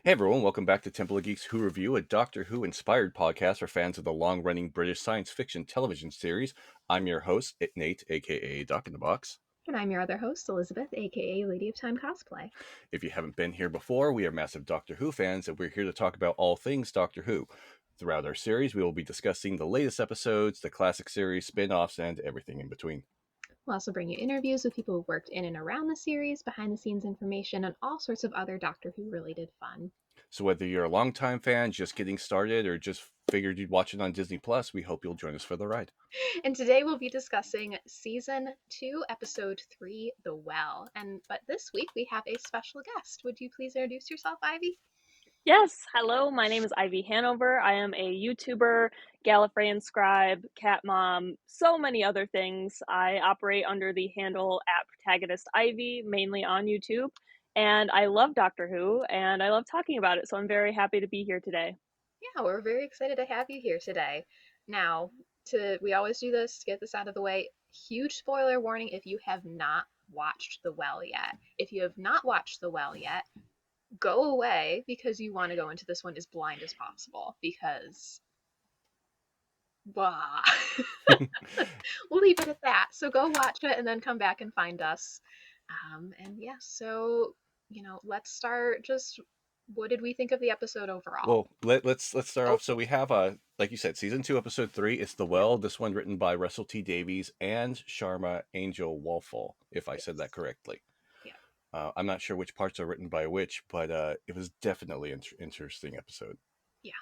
Hey everyone, welcome back to Temple of Geeks Who Review, a Doctor Who inspired podcast for fans of the long-running British science fiction television series. I'm your host, Nate, aka Doc in the Box. And I'm your other host, Elizabeth, aka Lady of Time Cosplay. If you haven't been here before, we are massive Doctor Who fans, and we're here to talk about all things Doctor Who. Throughout our series, we will be discussing the latest episodes, the classic series, spin-offs, and everything in between. We'll also bring you interviews with people who worked in and around the series, behind-the-scenes information, and all sorts of other Doctor Who-related fun. So whether you're a longtime fan, just getting started, or just figured you'd watch it on Disney+, we hope you'll join us for the ride. And today we'll be discussing Season 2, Episode 3, The Well. But this week we have a special guest. Would you please introduce yourself, Ivy? Yes, hello, my name is Ivy Hanover. I am a YouTuber, Gallifreyan scribe, cat mom, so many other things. I operate under the handle @protagonist_Ivy, mainly on YouTube, and I love Doctor Who, and I love talking about it, so I'm very happy to be here today. Yeah, we're very excited to have you here today. Now, we always do this to get this out of the way. Huge spoiler warning if you have not watched The Well yet. If you have not watched The Well yet, go away because you want to go into this one as blind as possible because blah. We'll leave it at that. So go watch it and then come back and find us. So let's start. Just what did we think of the episode overall? Well, let's start off. So we have like you said, season 2, episode 3. It's The Well. This one written by Russell T Davies and Sharma Angel Walfall, if I said that correctly. Yeah. I'm not sure which parts are written by which, but it was definitely an interesting episode. Yeah.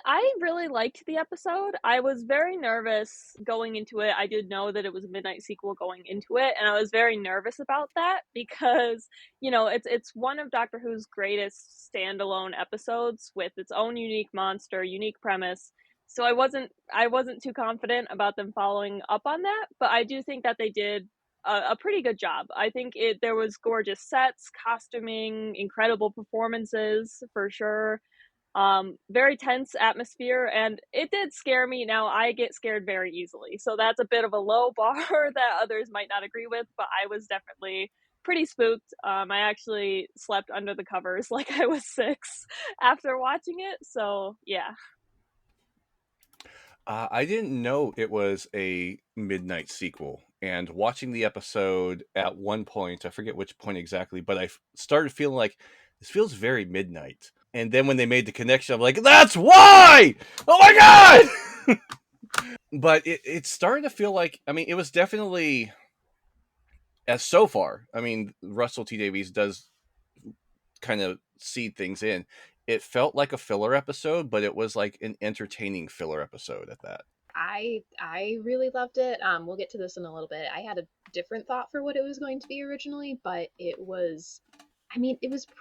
I really liked the episode. I was very nervous going into it. I did know that it was a midnight sequel going into it, and I was very nervous about that because, it's one of Doctor Who's greatest standalone episodes with its own unique monster, unique premise. So I wasn't too confident about them following up on that, but I do think that they did a pretty good job. I think there was gorgeous sets, costuming, incredible performances for sure. Very tense atmosphere, and it did scare me. Now I get scared very easily, so that's a bit of a low bar that others might not agree with, but I was definitely pretty spooked. I actually slept under the covers like I was 6 after watching it, so yeah. I didn't know it was a midnight sequel, and watching the episode at one point, I forget which point exactly, but I started feeling like this feels very midnight. And then when they made the connection, I'm like, that's why! Oh my god! But it started to feel like, it was definitely, as so far, Russell T Davies does kind of seed things in. It felt like a filler episode, but it was like an entertaining filler episode at that. I really loved it. We'll get to this in a little bit. I had a different thought for what it was going to be originally, but it was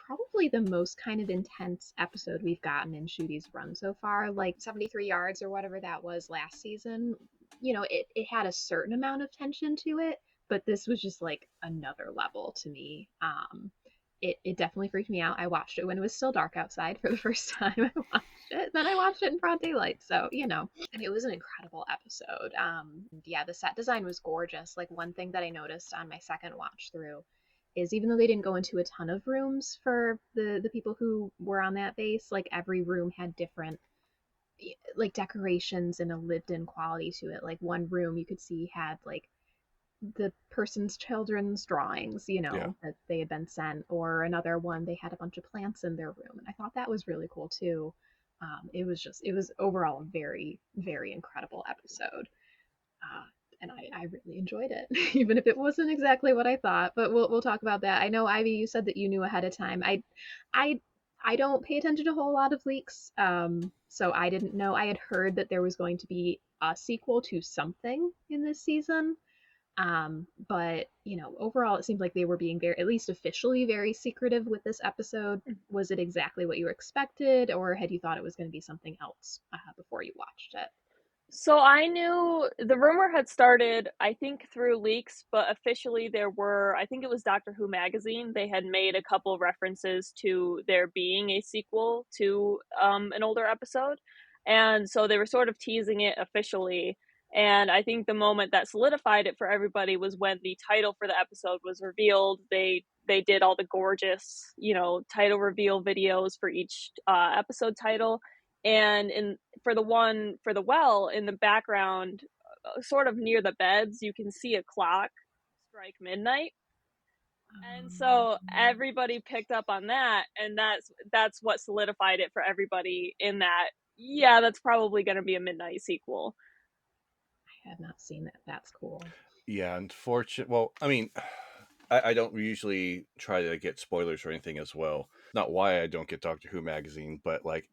probably the most kind of intense episode we've gotten in Ncuti's run so far. Like 73 yards or whatever that was last season. It had a certain amount of tension to it, but this was just like another level to me. It definitely freaked me out. I watched it when it was still dark outside for the first time. I watched it. Then I watched it in broad daylight. So, and it was an incredible episode. Yeah, the set design was gorgeous. Like one thing that I noticed on my second watch through is even though they didn't go into a ton of rooms for the people who were on that base, like every room had different like decorations and a lived in quality to it. Like one room you could see had like the person's children's drawings, Yeah. that they had been sent, or another one they had a bunch of plants in their room, and I thought that was really cool too. It was overall a very, very incredible episode, and I really enjoyed it, even if it wasn't exactly what I thought. But we'll talk about that. I know, Ivy, you said that you knew ahead of time. I I don't pay attention to a whole lot of leaks, so I didn't know. I had heard that there was going to be a sequel to something in this season. But overall, it seemed like they were being very, at least officially, very secretive with this episode. Was it exactly what you expected, or had you thought it was going to be something else before you watched it? So I knew the rumor had started, I think, through leaks, but officially I think it was Doctor Who magazine. They had made a couple references to there being a sequel to an older episode. And so they were sort of teasing it officially. And I think the moment that solidified it for everybody was when the title for the episode was revealed. They did all the gorgeous, title reveal videos for each episode title, and for the well in the background, sort of near the beds, you can see a clock strike midnight. And so everybody picked up on that, and that's what solidified it for everybody in that, yeah, that's probably going to be a midnight sequel. I have not seen that. That's cool. Yeah, unfortunate. Well, I mean, I don't usually try to get spoilers or anything as well. Not why I don't get Doctor Who magazine, but like,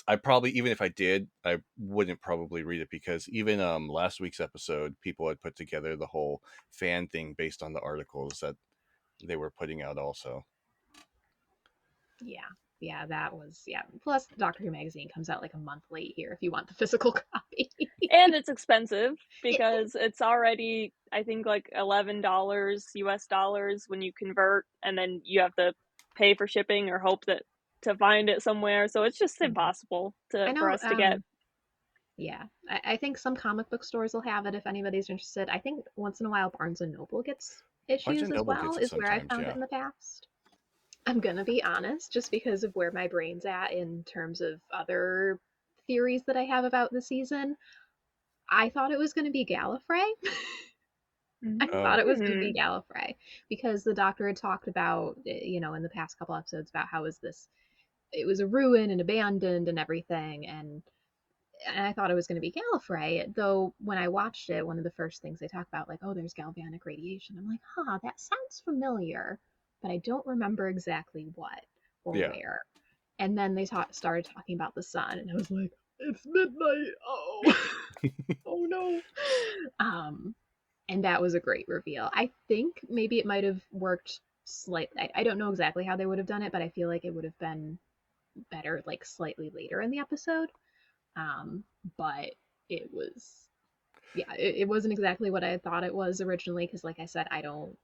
I probably, even if I did, I wouldn't probably read it, because even last week's episode, people had put together the whole fan thing based on the articles that they were putting out also. Yeah, that was, yeah. Plus, Doctor Who magazine comes out like a month late here if you want the physical copy. And it's expensive because it's already, I think, like $11 US dollars when you convert, and then you have to pay for shipping or hope to find it somewhere. So it's just impossible I for know, us to get. yeah. I think some comic book stores will have it if anybody's interested. I think once in a while Barnes and Noble gets Barnes issues and as Noble well, gets it is where I sometimes, found it yeah. in the past. I'm gonna be honest, just because of where my brain's at in terms of other theories that I have about the season. I thought it was gonna be Gallifrey. I thought it was going to be Gallifrey because the Doctor had talked about, in the past couple episodes about how it was a ruin and abandoned and everything, and I thought it was going to be Gallifrey. Though when I watched it, one of the first things they talk about, like, oh, there's galvanic radiation. I'm like, huh, that sounds familiar, but I don't remember exactly what or Yeah. where. And then they started talking about the sun, and I was like, it's midnight. Oh, oh no. And that was a great reveal. I think maybe it might have worked slightly. I don't know exactly how they would have done it, but I feel like it would have been better like slightly later in the episode. But it was, yeah, it wasn't exactly what I thought it was originally, because like I said, I don't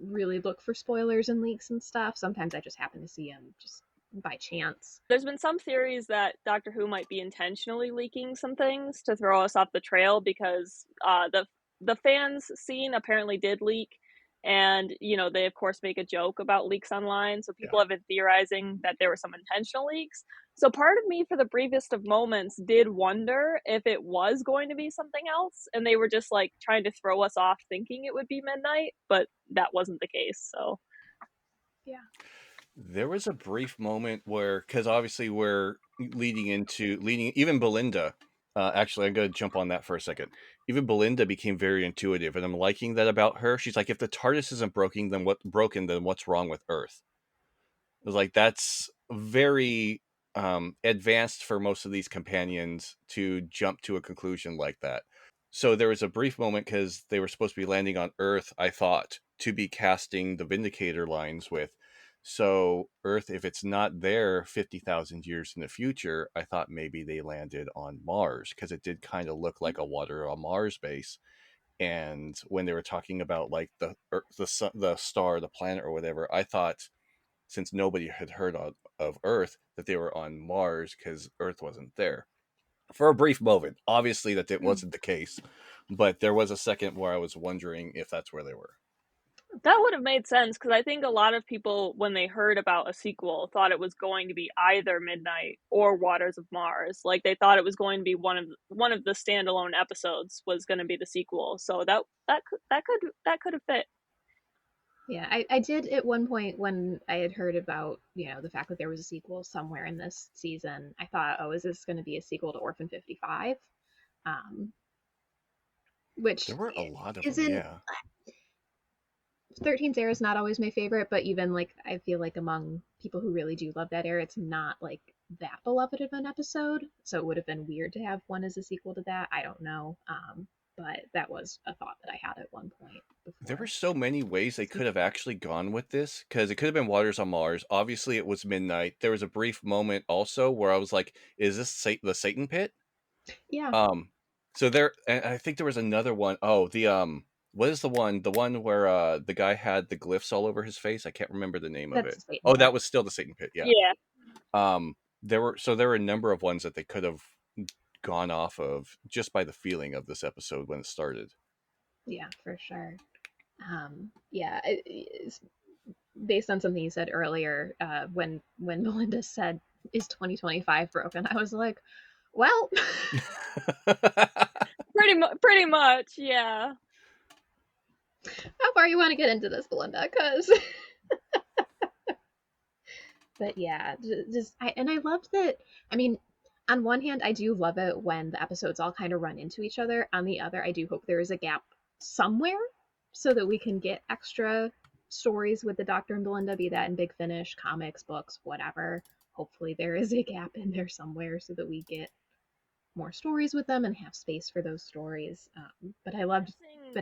really look for spoilers and leaks and stuff. Sometimes I just happen to see them just by chance. There's been some theories that Doctor Who might be intentionally leaking some things to throw us off the trail, because the fans scene apparently did leak, and they of course make a joke about leaks online, so people have been theorizing that there were some intentional leaks. So part of me, for the briefest of moments, did wonder if it was going to be something else and they were just like trying to throw us off thinking it would be midnight, but that wasn't the case. So yeah, There was a brief moment where, because obviously we're leading, even Belinda. Actually, I'm going to jump on that for a second. Even Belinda became very intuitive, and I'm liking that about her. She's like, if the TARDIS isn't broken, then what's wrong with Earth? It was like, that's very advanced for most of these companions to jump to a conclusion like that. So there was a brief moment, because they were supposed to be landing on Earth, I thought, to be casting the Vindicator lines with. So Earth, if it's not there 50,000 years in the future, I thought maybe they landed on Mars, because it did kind of look like a water on Mars base. And when they were talking about like the Earth, the sun, the star, the planet, or whatever, I thought, since nobody had heard of Earth, that they were on Mars because Earth wasn't there. For a brief moment, obviously that it wasn't the case, but there was a second where I was wondering if that's where they were. that would have made sense, because I think a lot of people, when they heard about a sequel, thought it was going to be either Midnight or Waters of Mars. Like they thought it was going to be one of the standalone episodes was going to be the sequel. So that could have fit. yeah. I did at one point when I had heard about the fact that there was a sequel somewhere in this season. I thought, oh, is this going to be a sequel to Orphan 55? Um, which There were a lot of them, isn't yeah. 13's era is not always my favorite, but even like I feel like among people who really do love that era, it's not like that beloved of an episode. So it would have been weird to have one as a sequel to that. I don't know. But that was a thought that I had at one point There were before. so many ways they could have actually gone with this, because it could have been Waters on Mars. Obviously, it was Midnight. There was a brief moment also where I was like, "Is this the Satan Pit?" Yeah, Um, so there, and I think there was another one. Oh, the what is the one? The one where the guy had the glyphs all over his face. I can't remember the name of that's it. the Satan Oh, Pit. that was still the Satan Pit. Yeah. Yeah. There were a number of ones that they could have gone off of just by the feeling of this episode when it started. Yeah, for sure. Yeah, based on something you said earlier, when Belinda said, "Is 2025 broken?" I was like, "Well, Pretty much, yeah. how far you want to get into this, Belinda?" Because, but yeah, just I loved that. I mean, on one hand, I do love it when the episodes all kind of run into each other. On the other, I do hope there is a gap somewhere so that we can get extra stories with the Doctor and Belinda, be that in Big Finish, comics, books, whatever. Hopefully, there is a gap in there somewhere so that we get more stories with them and have space for those stories. But I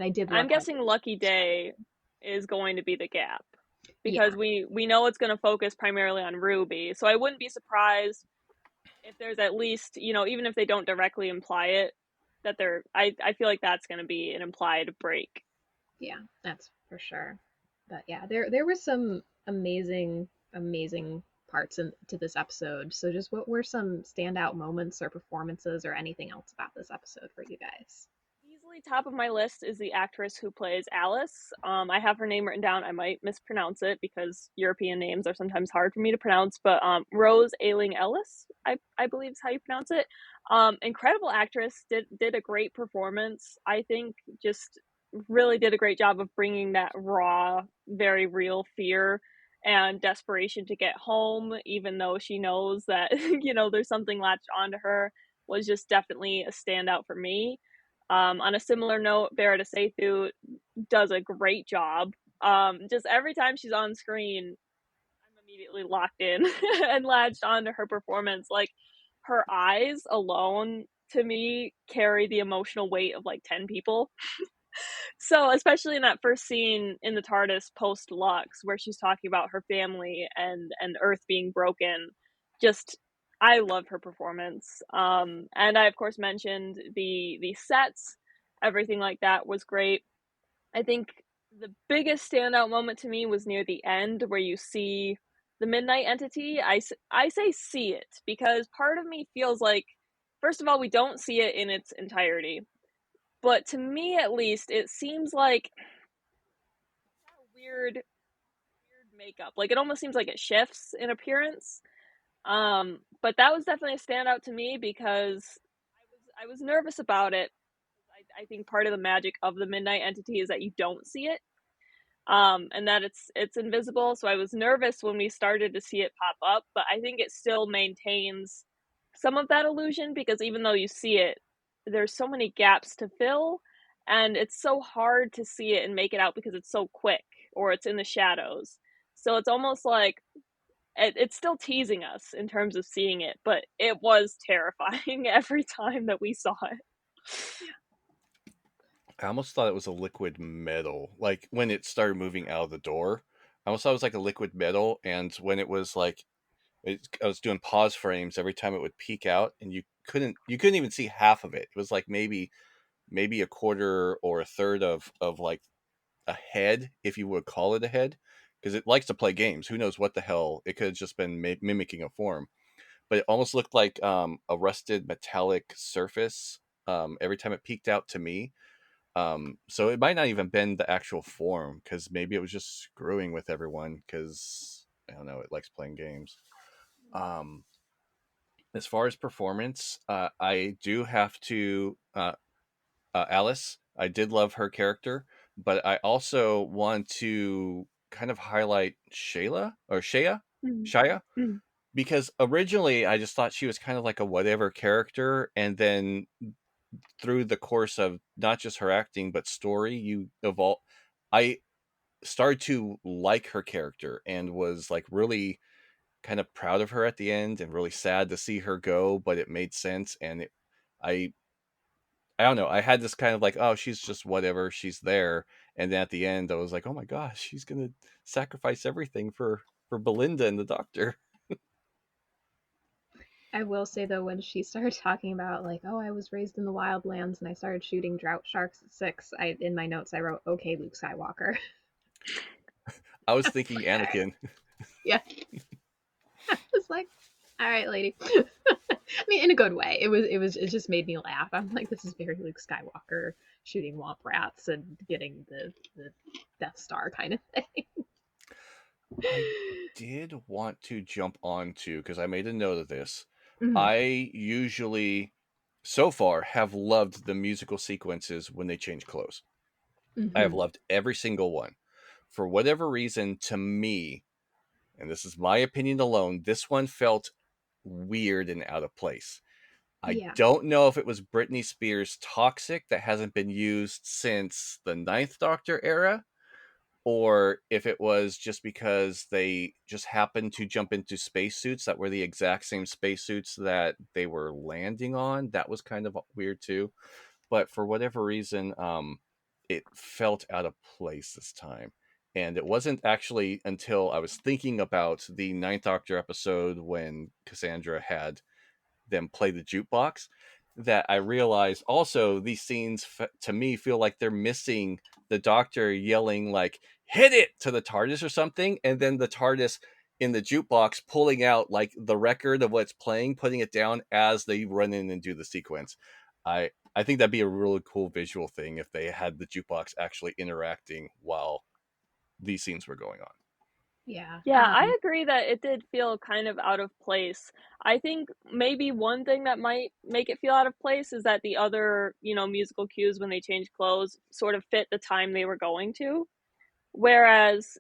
did I'm love how guessing they Lucky spread it. Day is going to be the gap because Yeah, we know it's going to focus primarily on Ruby. So I wouldn't be surprised if there's at least, even if they don't directly imply it, that I feel like that's going to be an implied break. yeah, that's for sure. But yeah, there were some amazing parts to this episode. So just what were some standout moments or performances or anything else about this episode for you guys? Easily top of my list is the actress who plays Alice. I have her name written down. I might mispronounce it because European names are sometimes hard for me to pronounce. But Rose Ayling Ellis, I believe is how you pronounce it. Incredible actress. Did a great performance. I think just really did a great job of bringing that raw, very real fear and desperation to get home, even though she knows that there's something latched onto her. Was just definitely a standout for me. On a similar note, Varada does a great job. Just every time she's on screen, I'm immediately locked in and latched onto her performance. Like her eyes alone, to me, carry the emotional weight of like 10 people. So, especially in that first scene in the TARDIS post Lux, where she's talking about her family and Earth being broken, just I love her performance. And I of course mentioned the sets, everything like that was great. I think the biggest standout moment to me was near the end, where you see the Midnight Entity. I say see it because part of me feels like, first of all, we don't see it in its entirety, but to me at least it seems like weird makeup. Like it almost seems like it shifts in appearance. But that was definitely a standout to me because I was nervous about it. I think part of the magic of the Midnight Entity is that you don't see it, and that it's invisible. So I was nervous when we started to see it pop up, but I think it still maintains some of that illusion because even though you see it, there's so many gaps to fill, and it's so hard to see it and make it out because it's so quick or it's in the shadows. So it's almost like it's still teasing us in terms of seeing it, but it was terrifying every time that we saw it. I almost thought it was a liquid metal. Like when it started moving out of the door, I almost thought it was like a liquid metal. And when it was like, I was doing pause frames every time it would peek out, and you couldn't even see half of it. It was like maybe a quarter or a third of like a head, if you would call it a head, because it likes to play games. Who knows what the hell? It could have just been mimicking a form, but it almost looked like a rusted metallic surface every time it peeked out to me. So it might not even been the actual form, because maybe it was just screwing with everyone, because I don't know, it likes playing games. Um, as far as performance, I do have to Alice. I did love her character, but I also want to kind of highlight Shayla or Mm. Shaya, Mm. because originally I just thought she was kind of like a whatever character, and then through the course of not just her acting but story, you evolve. I started to like her character and was like really kind of proud of her at the end, and really sad to see her go, but it made sense. And I I don't know. I had this kind of like, oh, she's just whatever. She's there, and then at the end, I was like, oh my gosh, she's gonna sacrifice everything for Belinda and the Doctor. I will say though, when she started talking about like, oh, I was raised in the wildlands and I started shooting drought sharks at 6, I in my notes I wrote, okay, Luke Skywalker. I was thinking Anakin. Yeah, I was like, All right, lady. I mean, in a good way. It just made me laugh. I'm like, this is very Luke Skywalker shooting womp rats and getting the Death Star kind of thing. I did want to jump on to, because I made a note of this. Hmm. I usually, so far, have loved the musical sequences when they change clothes. I have Hmm. loved every single one. For whatever reason, to me, and this is my opinion alone, this one felt weird and out of place. I Yeah. don't know if it was Britney Spears' Toxic that hasn't been used since the Ninth Doctor era, or if it was just because they just happened to jump into spacesuits that were the exact same spacesuits that they were landing on. That was kind of weird too. But for whatever reason, it felt out of place this time. And it wasn't actually until I was thinking about the Ninth Doctor episode when Cassandra had them play the jukebox that I realized also these scenes to me feel like they're missing the Doctor yelling like hit it to the TARDIS or something, and then the TARDIS in the jukebox pulling out like the record of what's playing, putting it down as they run in and do the sequence. I think that'd be a really cool visual thing if they had the jukebox actually interacting while these scenes were going on. Yeah. Yeah, I agree that it did feel kind of out of place. I think maybe one thing that might make it feel out of place is that the other, musical cues when they change clothes sort of fit the time they were going to. Whereas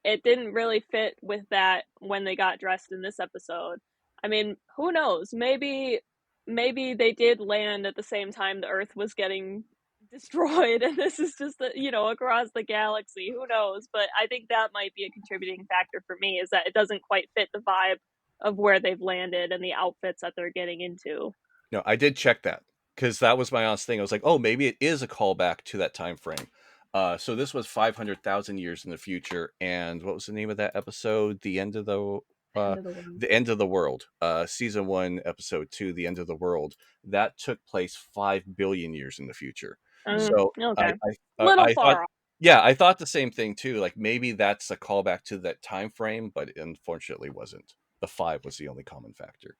it didn't really fit with that when they got dressed in this episode. I mean, who knows? Maybe they did land at the same time the Earth was getting destroyed and this is just across the galaxy. Who knows? But I think that might be a contributing factor for me is that it doesn't quite fit the vibe of where they've landed and the outfits that they're getting into. No, I did check that because that was my honest thing. I was like, oh, maybe it is a callback to that time frame. So this was 500,000 years in the future, and what was the name of that episode? The Uh, end of the world. the end of the world. Season 1, episode 2, the end of the world. That took place 5 billion years in the future. So Okay. Little I thought, far off. yeah, I thought the same thing too. Like maybe that's a callback to that time frame, but it unfortunately wasn't. The five was the only common factor.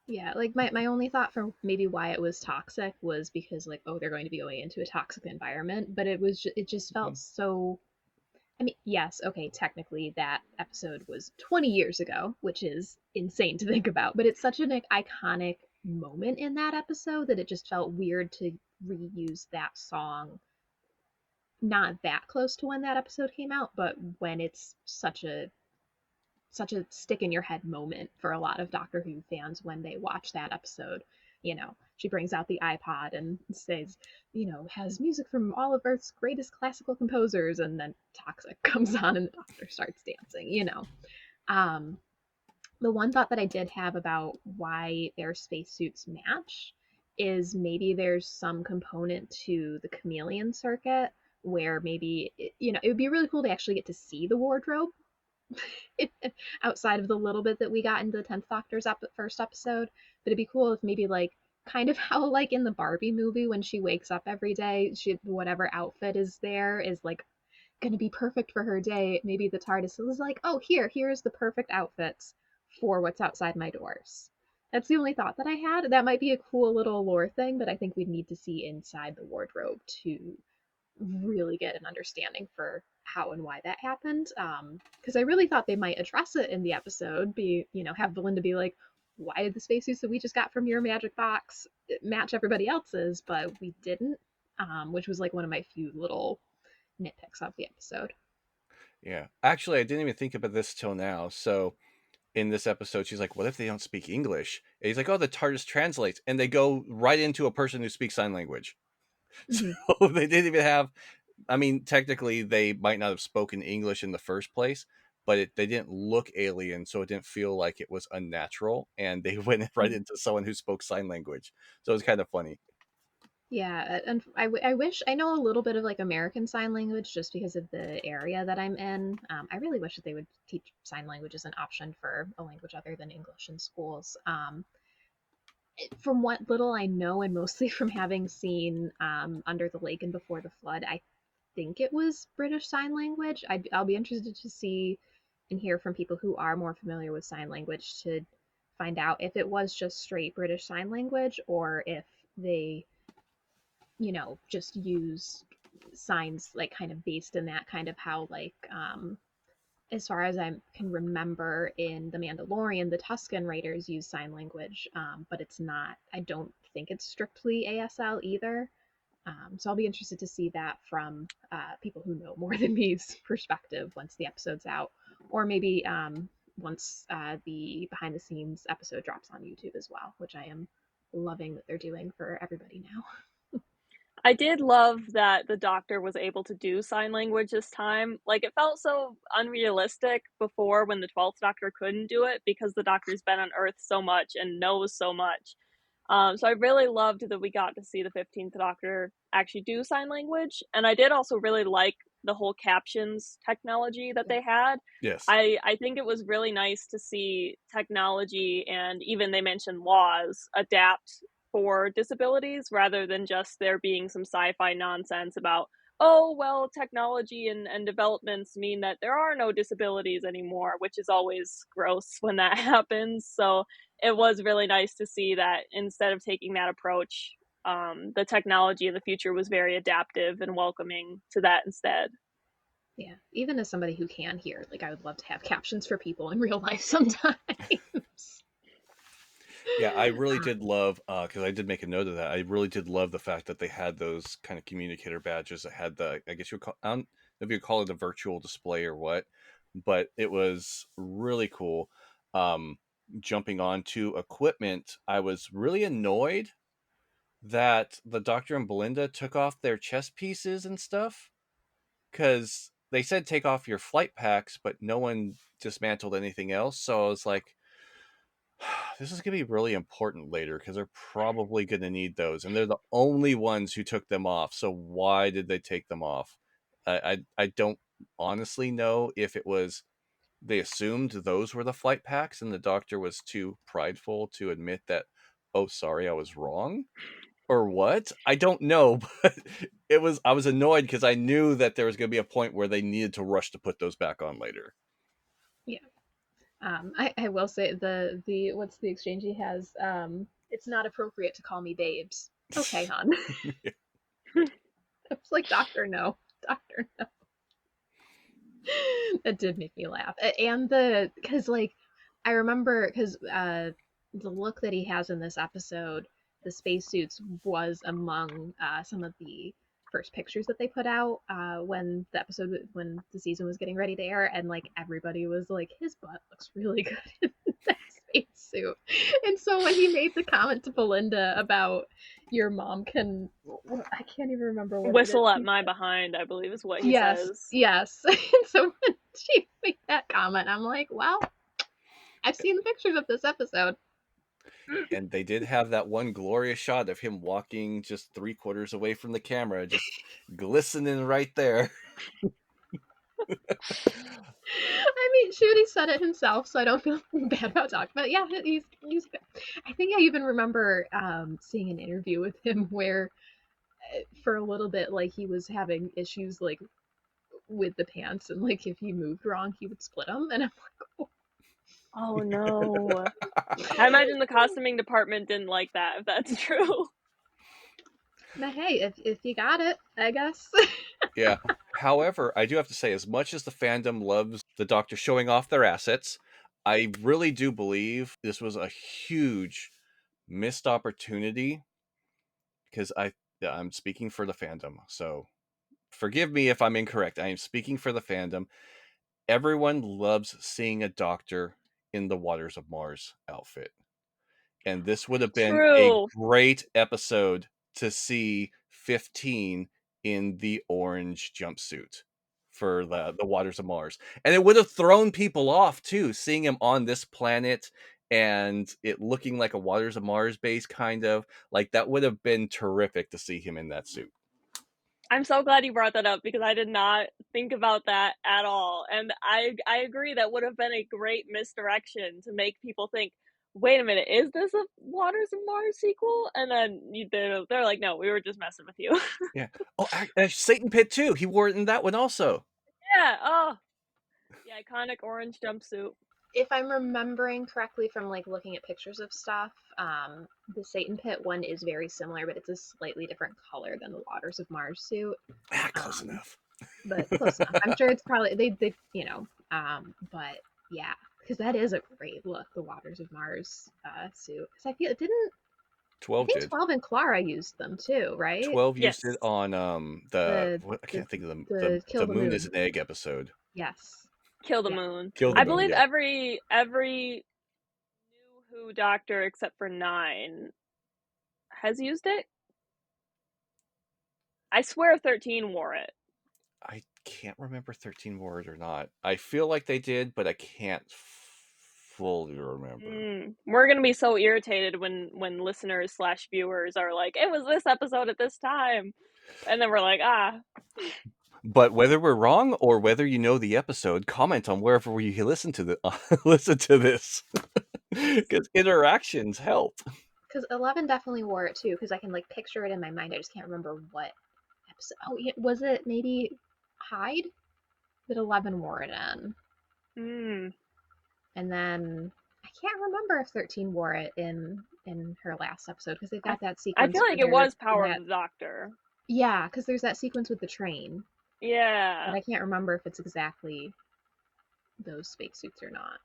Yeah, like my only thought for maybe why it was toxic was because like, oh, they're going to be going into a toxic environment, but it just felt Mhm. so. I mean, yes, okay, technically that episode was 20 years ago, which is insane to think about, but it's such an iconic moment in that episode that it just felt weird to reuse that song not that close to when that episode came out, but when it's such a stick in your head moment for a lot of Doctor Who fans when they watch that episode. She brings out the iPod and says, has music from all of Earth's greatest classical composers, and then Toxic comes on and the Doctor starts dancing. Um, the one thought that I did have about why their spacesuits match is maybe there's some component to the chameleon circuit where maybe, it would be really cool to actually get to see the wardrobe outside of the little bit that we got into the 10th Doctor's first episode. But it'd be cool if maybe like kind of how like in the Barbie movie when she wakes up every day, whatever outfit is there is like going to be perfect for her day. Maybe the TARDIS was like, oh, here's the perfect outfits for what's outside my doors. That's the only thought that I had. That might be a cool little lore thing, but I think we'd need to see inside the wardrobe to really get an understanding for how and why that happened. Because I really thought they might address it in the episode, have Belinda be like, why did the spacesuits that we just got from your magic box match everybody else's? But we didn't, which was like one of my few little nitpicks of the episode. Yeah. Actually, I didn't even think about this till now. So in this episode, she's like, what if they don't speak English? And he's like, oh, the TARDIS translates. And they go right into a person who speaks sign language. So Mm-hmm. they didn't even have, I mean, technically, they might not have spoken English in the first place, but they didn't look alien. So it didn't feel like it was unnatural. And they went right into someone who spoke sign language. So it was kind of funny. Yeah, and I wish I know a little bit of like American Sign Language just because of the area that I'm in. I really wish that they would teach sign language as an option for a language other than English in schools. From what little I know, and mostly from having seen Under the Lake and Before the Flood, I think it was British Sign Language. I'll be interested to see and hear from people who are more familiar with sign language to find out if it was just straight British Sign Language or if they, just use signs like kind of based in that, kind of how like as far as I can remember in The Mandalorian, the Tusken Raiders use sign language, but it's not, I don't think it's strictly ASL either. So I'll be interested to see that from people who know more than me's perspective once the episode's out, or maybe once the behind the scenes episode drops on YouTube as well, which I am loving that they're doing for everybody now. I did love that the Doctor was able to do sign language this time. Like, it felt so unrealistic before when the 12th Doctor couldn't do it because the Doctor's been on Earth so much and knows so much. So I really loved that we got to see the 15th Doctor actually do sign language. And I did also really like the whole captions technology that they had. Yes. I think it was really nice to see technology, and even they mentioned laws, adapt for disabilities rather than just there being some sci-fi nonsense about, oh, well, technology and developments mean that there are no disabilities anymore, which is always gross when that happens. So it was really nice to see that instead of taking that approach, the technology in the future was very adaptive and welcoming to that instead. Yeah, even as somebody who can hear, like I would love to have captions for people in real life sometimes. Yeah, I really did love, because I did make a note of that. I really did love the fact that they had those kind of communicator badges that had the, I guess you would call, I don't know if you call it a virtual display or what, but it was really cool. Um, Jumping onto equipment, I was really annoyed that the Doctor and Belinda took off their chest pieces and stuff, because they said take off your flight packs, but no one dismantled anything else. So I was like, this is going to be really important later because they're probably going to need those. And they're the only ones who took them off. So why did they take them off? I don't honestly know if it was they assumed those were the flight packs and the Doctor was too prideful to admit that, oh, sorry, I was wrong, or what. I don't know, but I was annoyed because I knew that there was going to be a point where they needed to rush to put those back on later. Yeah. I will say the what's the exchange he has? It's not appropriate to call me babes. Okay, hon. It's like Doctor No, Doctor No. That did make me laugh, and because like I remember because the look that he has in this episode, the spacesuits was among some of the first pictures that they put out when the season was getting ready to air, and like everybody was like, his butt looks really good in that spacesuit. And so when he made the comment to Belinda about your mom can, I can't even remember what it is. Whistle at my behind, I believe is what he Yes, says. yes. And so when she made that comment, I'm like, well, I've seen the pictures of this episode. And they did have that one glorious shot of him walking just 3/4 away from the camera, just glistening right there. I mean, shoot, he said it himself, so I don't feel bad about talking. But yeah, he's good. I think I even remember seeing an interview with him where, for a little bit, like he was having issues like with the pants, and like if he moved wrong, he would split them. And I'm like, Oh no. I imagine the costuming department didn't like that, if that's true. but hey, if you got it, I guess. Yeah. However, I do have to say, as much as the fandom loves the Doctor showing off their assets, I really do believe this was a huge missed opportunity because I'm speaking for the fandom. So forgive me if I'm incorrect. I am speaking for the fandom. Everyone loves seeing a Doctor in the Waters of Mars outfit. And this would have been a True. great episode to see 15 in the orange jumpsuit for the Waters of Mars. And it would have thrown people off too, seeing him on this planet and it looking like a Waters of Mars base, kind of. Like, that would have been terrific to see him in that suit. I'm so glad you brought that up because I did not think about that at all. And I agree that would have been a great misdirection to make people think, wait a minute, is this a Waters of Mars sequel? And then they're like, no, we were just messing with you. Yeah. Oh, Satan Pit too. He wore it in that one also. Yeah, oh, the iconic orange jumpsuit. if I'm remembering correctly from like looking at pictures of stuff, the Satan Pit one is very similar, but it's a slightly different color than the Waters of Mars suit. Close Um, enough. but close enough. I'm sure it's probably they but yeah, because that is a great look, the Waters of Mars suit. Because I feel it didn't. I 12 think did. 12 and Clara used them too, right? 12 used it Yes. on The I the can't think of the Kill the the moon is Moon. an egg episode. Yes. Kill the Yeah. Moon. Kill the I Kill the moon, believe yeah. every new Who Doctor except for 9 has used it. I swear 13 wore it. I can't remember 13 wore it or not. I feel like they did, but I can't fully remember. We're gonna be so irritated when listeners / viewers are like, it was this episode at this time, and then we're like, But whether we're wrong or whether you know the episode, comment on wherever you listen to listen to this, because interactions help. Because 11 definitely wore it too. Because I can like picture it in my mind. I just can't remember what episode. Oh, yeah, was it maybe Hyde that 11 wore it in? And then I can't remember if 13 wore it in her last episode because they've got that I sequence feel like where it they're was Power that of the Doctor. yeah, because there's that sequence with the train. Yeah. But I can't remember if it's exactly those spacesuits or not.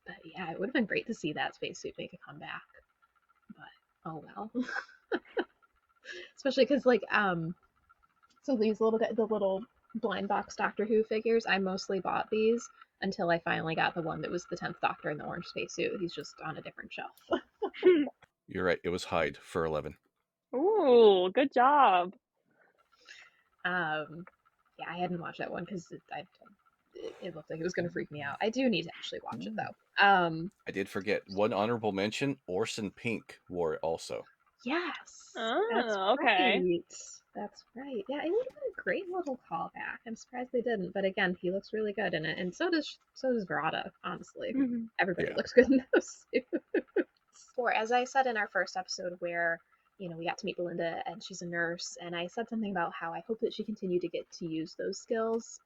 But yeah, it would have been great to see that spacesuit make a comeback. But oh well. Especially because like so these the little blind box Doctor Who figures, I mostly bought these until I finally got the one that was the 10th Doctor in the orange spacesuit. He's just on a different shelf. You're right. It was Hyde for 11. Ooh, good job. Yeah, I hadn't watched that one because it looked like it was going to freak me out. I do need to actually watch it though. I did forget one honorable mention. Orson Pink wore it also. Yes, that's Oh, okay. right. That's right. Yeah, it would have been a great little callback. I'm surprised they didn't. But again, he looks really good in it, and so does Varada. Honestly, everybody Yeah. looks good in those suits. Or as I said in our first episode, where we got to meet Belinda, and she's a nurse, and I said something about how I hope that she continued to get to use those skills,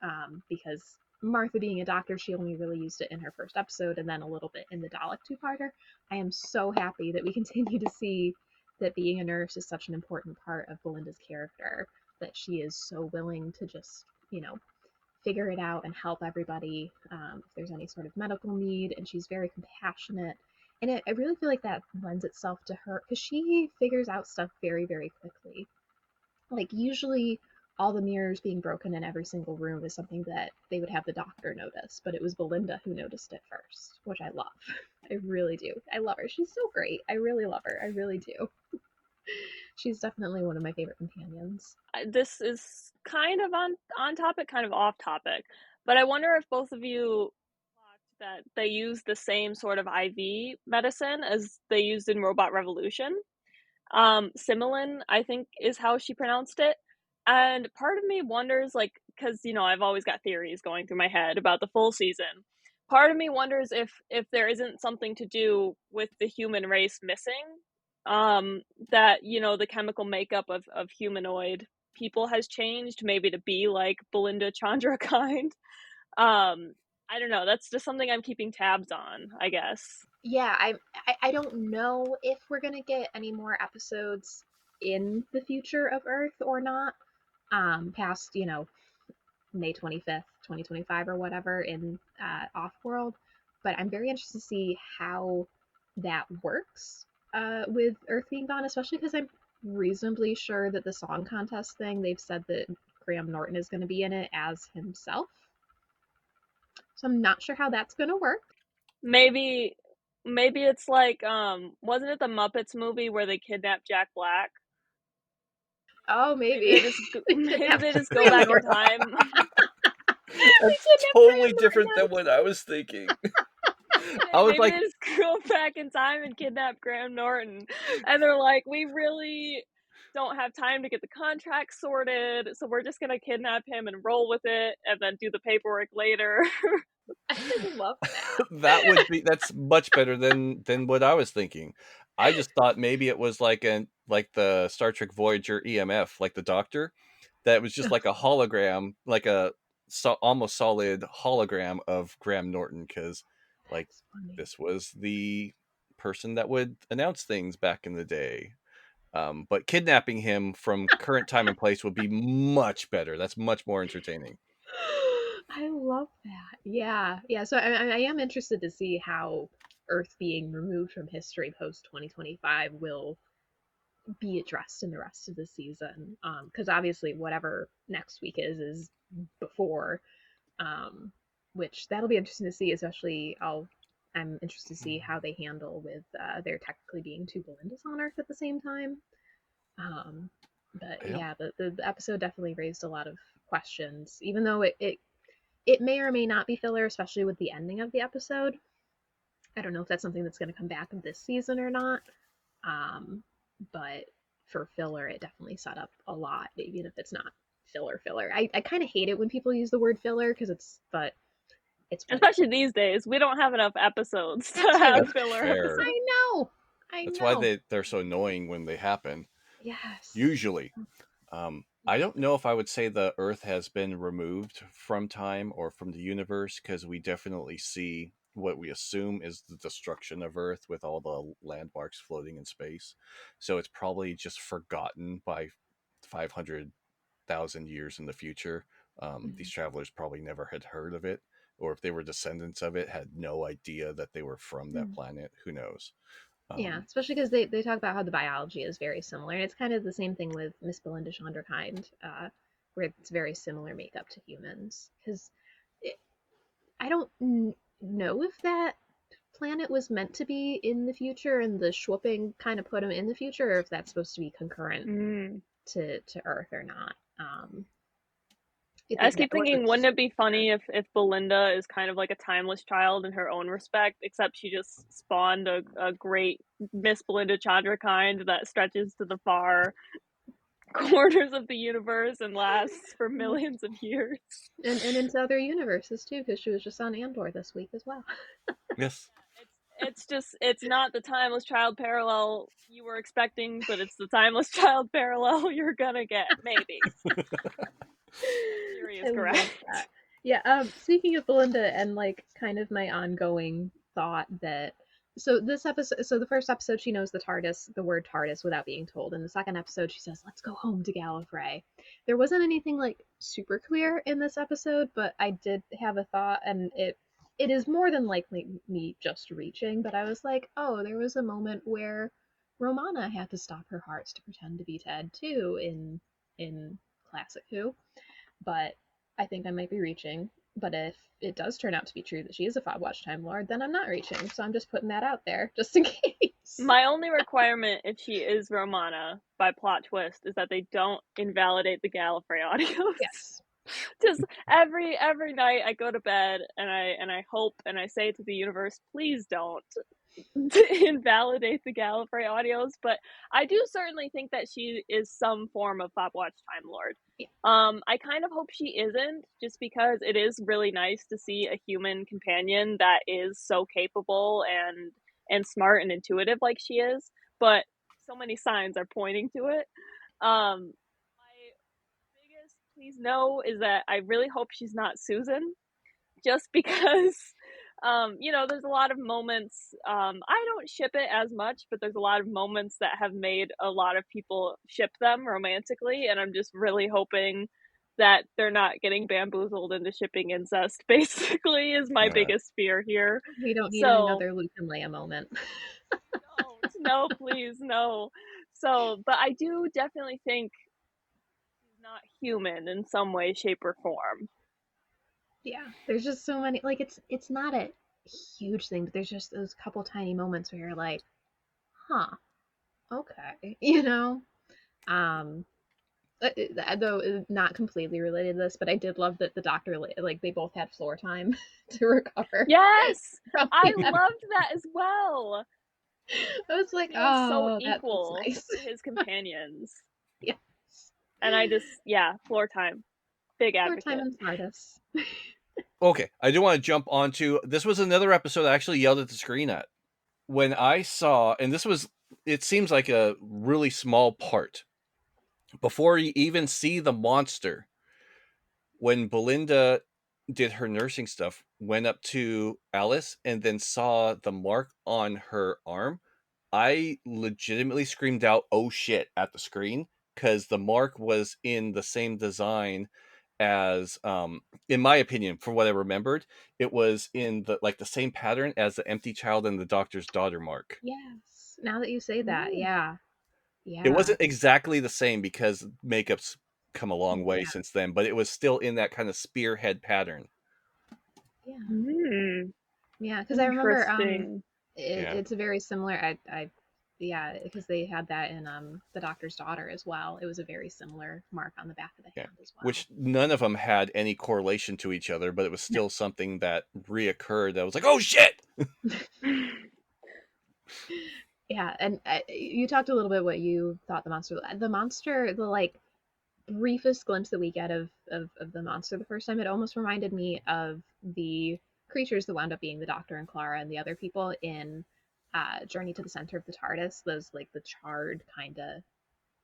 because Martha being a doctor, she only really used it in her first episode, and then a little bit in the Dalek two-parter. I am so happy that we continue to see that being a nurse is such an important part of Belinda's character, that she is so willing to just, figure it out and help everybody if there's any sort of medical need, and she's very compassionate. And I really feel like that lends itself to her because she figures out stuff very, very quickly. Like, usually, all the mirrors being broken in every single room is something that they would have the doctor notice, but it was Belinda who noticed it first, which I love. I really do. I love her. She's so great. I really love her. I really do. She's definitely one of my favorite companions. This is kind of on topic, kind of off topic, but I wonder if both of you thought that they use the same sort of IV medicine as they used in Robot Revolution. Similin, I think, is how she pronounced it. And part of me wonders, like, because I've always got theories going through my head about the full season. Part of me wonders if there isn't something to do with the human race missing, that the chemical makeup of humanoid people has changed, maybe to be like Belinda Chandra kind. I don't know. That's just something I'm keeping tabs on, I guess. Yeah, I don't know if we're gonna get any more episodes in the future of Earth or not. Past May 25th, 2025 or whatever in Offworld, but I'm very interested to see how that works with Earth being gone, especially because I'm reasonably sure that the song contest thing, they've said that Graham Norton is going to be in it as himself. So I'm not sure how that's going to work. Maybe it's like, wasn't it the Muppets movie where they kidnapped Jack Black? Oh, maybe. Maybe they just go back in time. That's totally different than what I was thinking. I was Maybe like, they just go back in time and kidnap Graham Norton, and they're like, we really don't have time to get the contract sorted, so we're just gonna kidnap him and roll with it, and then do the paperwork later. I love that would be that's much better than what I was thinking. I just thought maybe it was like the Star Trek Voyager EMF, like the Doctor, that was just like a hologram, like a almost solid hologram of Graham Norton, because Like, That's funny. this was the person that would announce things back in the day. But kidnapping him from current time and place would be much better. That's much more entertaining. I love that. Yeah, yeah. So I am interested to see how Earth being removed from history post 2025 will be addressed in the rest of the season. Because obviously, whatever next week is before, um, which that'll be interesting to see. Especially, I'm interested to see how they handle with there technically being two Belindas on Earth at the same time. Um, but Yeah. yeah, the episode definitely raised a lot of questions, even though it may or may not be filler, especially with the ending of the episode. I don't know if that's something that's going to come back this season or not. Um, but for filler, it definitely set up a lot, even if it's not filler. I kind of hate it when people use the word filler because but it's what it Especially these days, we don't have enough episodes to is. That too. have That's filler fair. episodes. I know. I That's why know. they're so annoying when they happen. Yes. Usually. I don't know if I would say the Earth has been removed from time or from the universe, because we definitely see what we assume is the destruction of Earth with all the landmarks floating in space. So it's probably just forgotten by 500,000 years in the future. These Mhm. travelers probably never had heard of it, or if they were descendants of it, had no idea that they were from that Mm. planet. Who knows? Yeah, Um, especially because they talk about how the biology is very similar. And it's kind of the same thing with Miss Belinda Chandrakind, where it's very similar makeup to humans. Because I don't know if that planet was meant to be in the future and the Schwupping kind of put him in the future, or if that's supposed to be concurrent Mm. to Earth or not. I just That keep wasn't thinking, wouldn't it be clear. funny if Belinda is kind of like a timeless child in her own respect, except she just spawned a great Miss Belinda Chandrakind that stretches to the far corners of the universe and lasts for millions of years. And into other universes too, because she was just on Andor this week as well. yes. It's not the timeless child parallel you were expecting, but it's the timeless child parallel you're gonna get, maybe. That theory I is love correct. that. Yeah, speaking of Belinda and like kind of my ongoing thought that so the first episode she knows the word TARDIS without being told. In the second episode she says, "Let's go home to Gallifrey." There wasn't anything like super clear in this episode, but I did have a thought and it is more than likely me just reaching, but I was like, "Oh, there was a moment where Romana had to stop her hearts to pretend to be Ted too in classic Who." But I think I might be reaching. But if it does turn out to be true that she is a Fob Watch Time Lord, then I'm not reaching. So I'm just putting that out there just in case. My only requirement, if she is Romana, by plot twist, is that they don't invalidate the Gallifrey audios. Yes. Just every night I go to bed and I hope and I say to the universe, please don't invalidate the Gallifrey audios. But I do certainly think that she is some form of Fob Watch Time Lord. Yeah. I kind of hope she isn't, just because it is really nice to see a human companion that is so capable and smart and intuitive like she is. But so many signs are pointing to it. My biggest please no is that I really hope she's not Susan, just because there's a lot of moments, I don't ship it as much, but there's a lot of moments that have made a lot of people ship them romantically, and I'm just really hoping that they're not getting bamboozled into shipping incest, basically, is my Uh, biggest fear here. We don't need So another Luke and Leia moment. no, please, no. So, but I do definitely think she's not human in some way, shape, or form. Yeah. There's just so many like it's not a huge thing, but there's just those couple tiny moments where you're like, huh, okay. Um though not completely related to this, but I did love that the doctor like they both had floor time to recover Yes, from I the loved that as well. I was like, Feels so oh, that's equal nice. to his companions. Yes. And I just, yeah, floor time. Big Floor time advocate. and TARDIS. okay, I do want to jump onto this. Was another episode I actually yelled at the screen at when I saw, and this was, it seems like a really small part before you even see the monster. When Belinda did her nursing stuff, went up to Alice and then saw the mark on her arm, I legitimately screamed out, "Oh shit," at the screen, because the mark was in the same design as, in my opinion, from what I remembered, it was in the same pattern as the empty child and the doctor's daughter mark. Yes. Now that you say that, Mm. yeah. It Yeah. wasn't exactly the same because makeup's come a long way Yeah. since then, but it was still in that kind of spearhead pattern. Yeah. Mm. Yeah, because I remember Interesting. Yeah. it's a very similar yeah, because they had that in the doctor's daughter as well. It was a very similar mark on the back of the Yeah. hand as well. Which none of them had any correlation to each other, but it was No. still something that reoccurred that was like, "Oh shit!" Yeah, and you talked a little bit what you thought the like briefest glimpse that we get of the monster the first time, it almost reminded me of the creatures that wound up being the Doctor and Clara and the other people in Journey to the Center of the TARDIS. Those like the charred kind of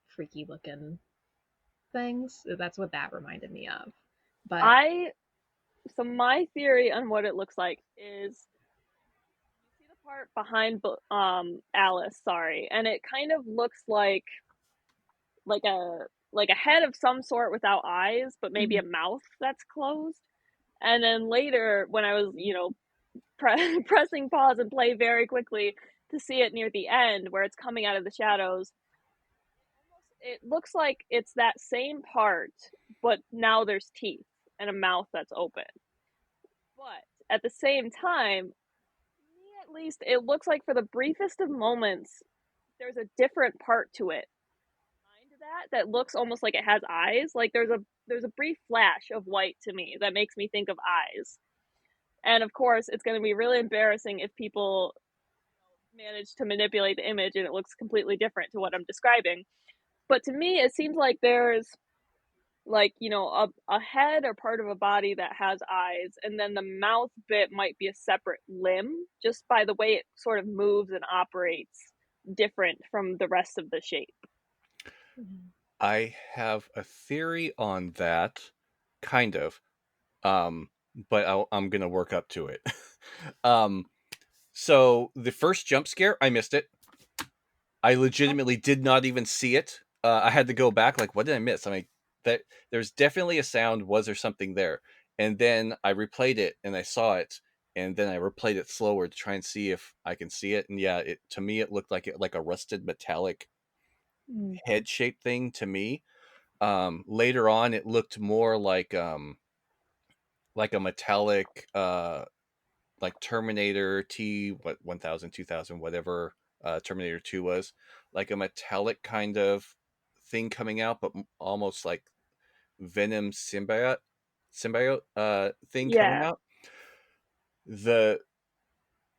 freaky looking things. That's what that reminded me of. But I so my theory on what it looks like is you see the part behind Alice, sorry, and it kind of looks like a head of some sort without eyes, but maybe mhm, a mouth that's closed. And then later, when I was, pressing pause and play very quickly to see it near the end where it's coming out of the shadows, it looks like it's that same part, but now there's teeth and a mouth that's open. But at the same time, me at least, it looks like for the briefest of moments, there's a different part to it behind that looks almost like it has eyes. Like there's a brief flash of white to me that makes me think of eyes. And of course, it's going to be really embarrassing if people manage to manipulate the image and it looks completely different to what I'm describing. But to me, it seems like there's a head or part of a body that has eyes, and then the mouth bit might be a separate limb just by the way it sort of moves and operates different from the rest of the shape. mhm. I have a theory on that, kind of, um, but I'm gonna work up to it. um, so the first jump scare, I missed it. I legitimately did not even see it. I had to go back, like, what did I miss? I mean, that there's definitely a sound. Was there something there? And then I replayed it, and I saw it, and then I replayed it slower to try and see if I can see it. And yeah, it to me it looked like a rusted metallic Mm. head shaped thing to me. Later on, it looked more like a metallic like Terminator T what 1000 2000 whatever Terminator 2 was, like a metallic kind of thing coming out, but almost like Venom symbiote thing coming Yeah. out. The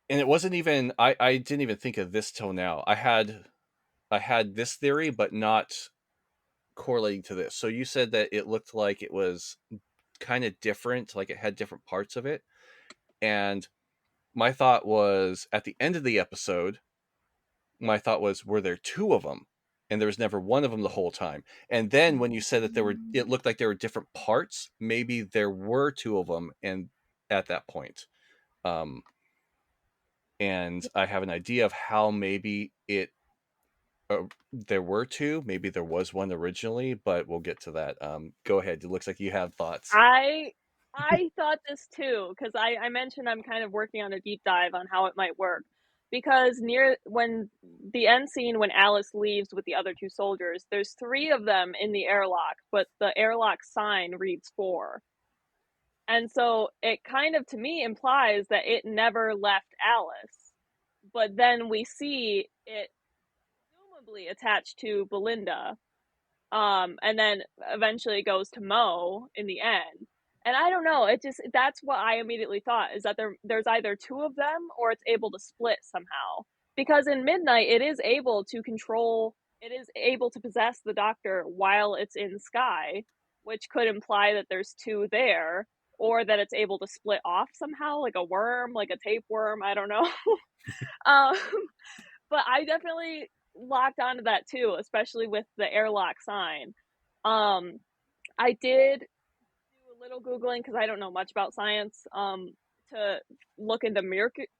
and it wasn't even I didn't even think of this till now. I had this theory, but not correlating to this. So you said that it looked like it was kind of different, like it had different parts of it. And my thought was at the end of the episode, my thought was, were there two of them? And there was never one of them the whole time. And then when you said that it looked like there were different parts, maybe there were two of them. And at that point, um, and I have an idea of how maybe there were two. Maybe there was one originally, but we'll get to that. Go ahead. It looks like you have thoughts. I I thought this too because I mentioned I'm kind of working on a deep dive on how it might work because near when the end scene when Alice leaves with the other two soldiers, there's three of them in the airlock, but the airlock sign reads four. And so it kind of to me implies that it never left Alice. But then we see it presumably attached to Belinda, and then eventually it goes to Mo in the end. And I don't know, it just that's what I immediately thought is that there's either two of them or it's able to split somehow. Because in Midnight it is able to possess the Doctor while it's in Sky, which could imply that there's two there, or that it's able to split off somehow, like a worm, like a tapeworm, I don't know. um, but I definitely locked onto that too, especially with the airlock sign. Um, I did do a little Googling because I don't know much about science, to look into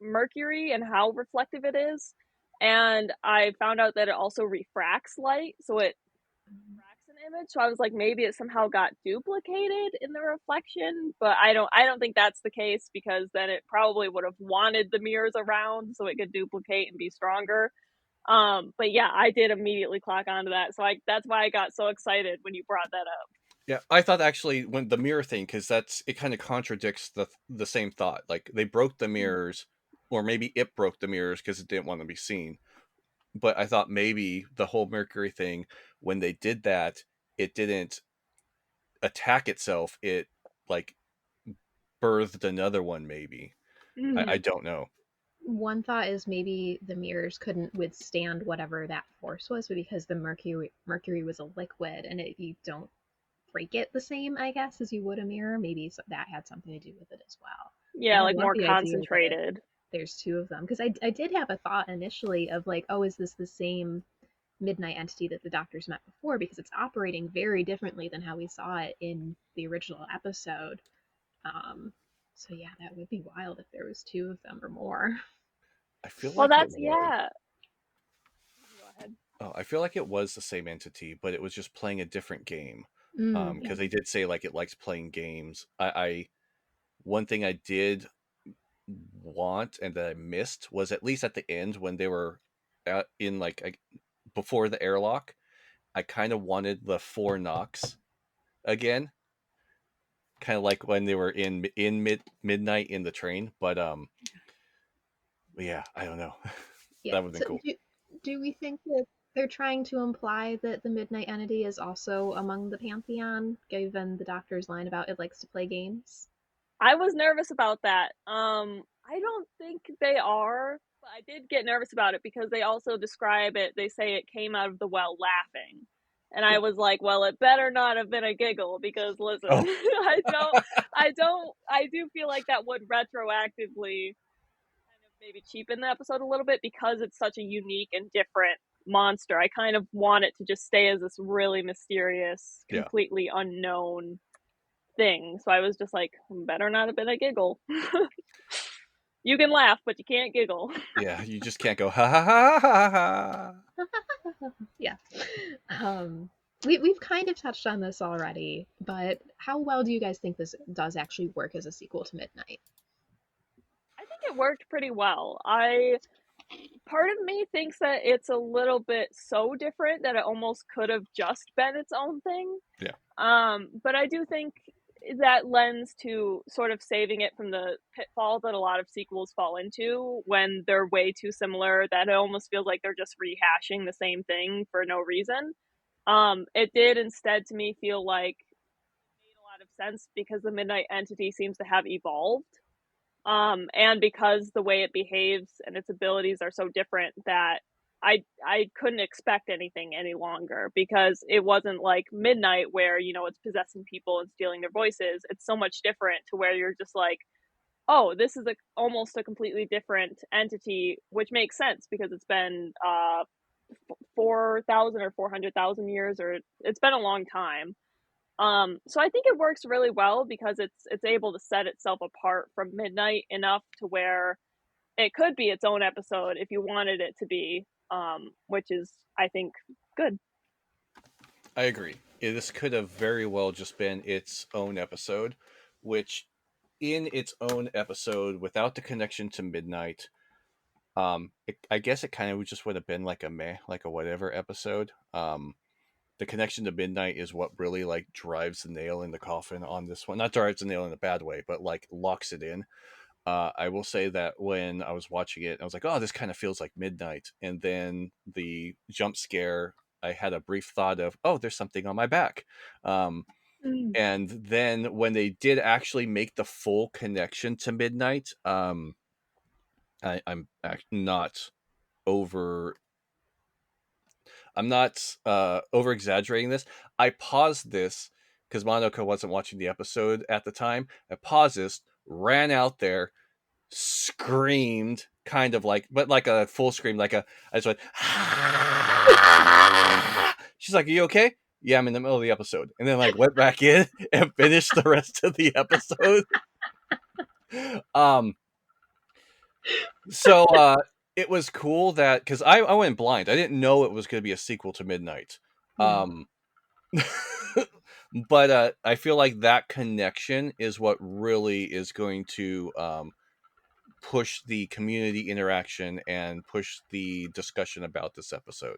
Mercury and how reflective it is. And I found out that it also refracts light, so it refracts an image. So I was like, maybe it somehow got duplicated in the reflection, but I don't think that's the case, because then it probably would have wanted the mirrors around so it could duplicate and be stronger. But yeah, I did immediately clock onto that. So that's why I got so excited when you brought that up. Yeah, I thought actually when the mirror thing, because it kind of contradicts the same thought. Like they broke the mirrors, or maybe it broke the mirrors because it didn't want to be seen. But I thought maybe the whole Mercury thing, when they did that, it didn't attack itself. It like birthed another one. Maybe I Mm. don't know. One thought is maybe the mirrors couldn't withstand whatever that force was, but because the mercury was a liquid and you don't break it the same, I guess, as you would a mirror. Maybe that had something to do with it as well. Yeah, And I like love more the idea that concentrated. there's two of them, because I did have a thought initially of like, oh, is this the same midnight entity that the doctors met before, because it's operating very differently than how we saw it in the original episode. Um, so yeah, that would be wild if there was two of them or more. I feel Well, like it that's was. yeah. Go ahead. Oh, I feel like it was the same entity, but it was just playing a different game. Yeah. Because they did say like it likes playing games. I one thing I did want and that I missed was at least at the end when they were in before the airlock. I kind of wanted the four knocks again, kind of like when they were in midnight in the train. But yeah, I don't know. Yeah. That would have been So cool. do we think that they're trying to imply that the midnight entity is also among the Pantheon, given the doctor's line about it likes to play games? I was nervous about that. I don't think they are, but I did get nervous about it because they also describe it. They say it came out of the well laughing, and I Yeah. was like, well, it better not have been a giggle, because listen, Oh, I do feel like that would retroactively kind of maybe cheapen the episode a little bit, because it's such a unique and different monster. I kind of want it to just stay as this really mysterious, yeah, completely unknown thing. So I was just like, better not have been a giggle. You can laugh, but you can't giggle. yeah. You just can't go ha ha ha ha ha. Yeah. Um, we've kind of touched on this already, but how well do you guys think this does actually work as a sequel to Midnight? I think it worked pretty well. I Part of me thinks that it's a little bit so different that it almost could have just been its own thing. Yeah, But I do think that lends to sort of saving it from the pitfall that a lot of sequels fall into when they're way too similar, that it almost feels like they're just rehashing the same thing for no reason. It did instead to me feel like it made a lot of sense because the Midnight Entity seems to have evolved. And because the way it behaves and its abilities are so different, that I couldn't expect anything any longer, because it wasn't like Midnight where, it's possessing people and stealing their voices. It's so much different to where you're just like, oh, this is almost a completely different entity, which makes sense because it's been 4,000 or 400,000 years, or it's been a long time. So I think it works really well because it's able to set itself apart from Midnight enough to where it could be its own episode if you wanted it to be, which is, I think, good. I agree. This could have very well just been its own episode, which in its own episode without the connection to Midnight, I guess it kind of just would have been like a meh, like a whatever episode. The connection to Midnight is what really like drives the nail in the coffin on this one. Not drives the nail in a bad way, but like locks it in. I will say that when I was watching it, I was like, "Oh, this kind of feels like Midnight," and then the jump scare. I had a brief thought of, "Oh, there's something on my back," um, Mm. and then when they did actually make the full connection to Midnight, I'm not over I'm not over exaggerating this. I paused this because Monica wasn't watching the episode at the time. I paused this, ran out there, screamed, kind of like, but like a full scream, I just went, she's like, "Are you okay?" yeah, I'm in the middle of the episode, and then like went back in and finished the rest of the episode. Um, so it was cool that because I went blind, I didn't know it was going to be a sequel to Midnight. Mm. Um, but I feel like that connection is what really is going to push the community interaction and push the discussion about this episode.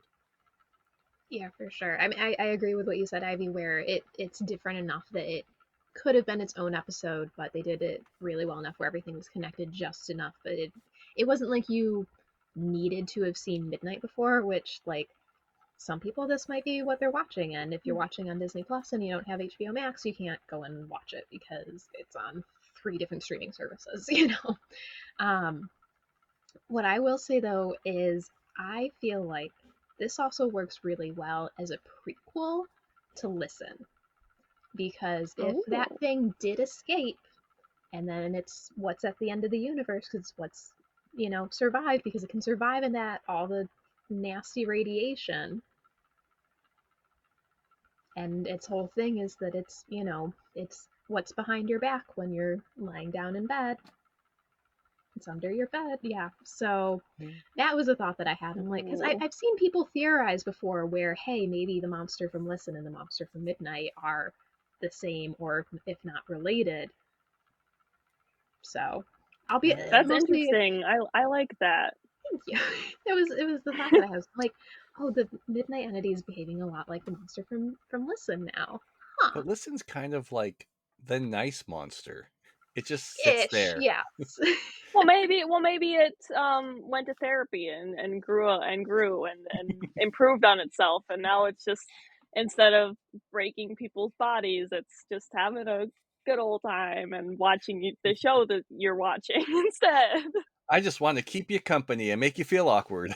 Yeah, for sure. I mean, I agree with what you said, Ivy, where it's different enough that it could have been its own episode, but they did it really well enough where everything was connected just enough. But it wasn't like you needed to have seen Midnight before, which like some people this might be what they're watching, and if you're watching on Disney Plus and you don't have HBO Max, you can't go and watch it because it's on three different streaming services, you know. Um, what I will say though is I feel like this also works really well as a prequel to Listen, because if that Oh. thing did escape and then it's what's at the end of the universe because what's, you know, survived because it can survive in that all the nasty radiation, and its whole thing is that it's, you know, it's what's behind your back when you're lying down in bed. It's under your bed, yeah. So that was a thought that I had. I'm like, because Ooh. I've seen people theorize before where, hey, maybe the monster from Listen and the monster from Midnight are the same or if not related. So I'll be That's mostly, interesting. I like that. thank you. It was the thought that I was like, oh, the Midnight entity is behaving a lot like the monster from Listen now. Huh. But Listen's kind of like the nice monster. It just sits Ish, there. yes. Well maybe it went to therapy and grew and improved on itself, and now it's just, instead of breaking people's bodies, it's just having a good old time and watching the show that you're watching instead. I just want to keep you company and make you feel awkward.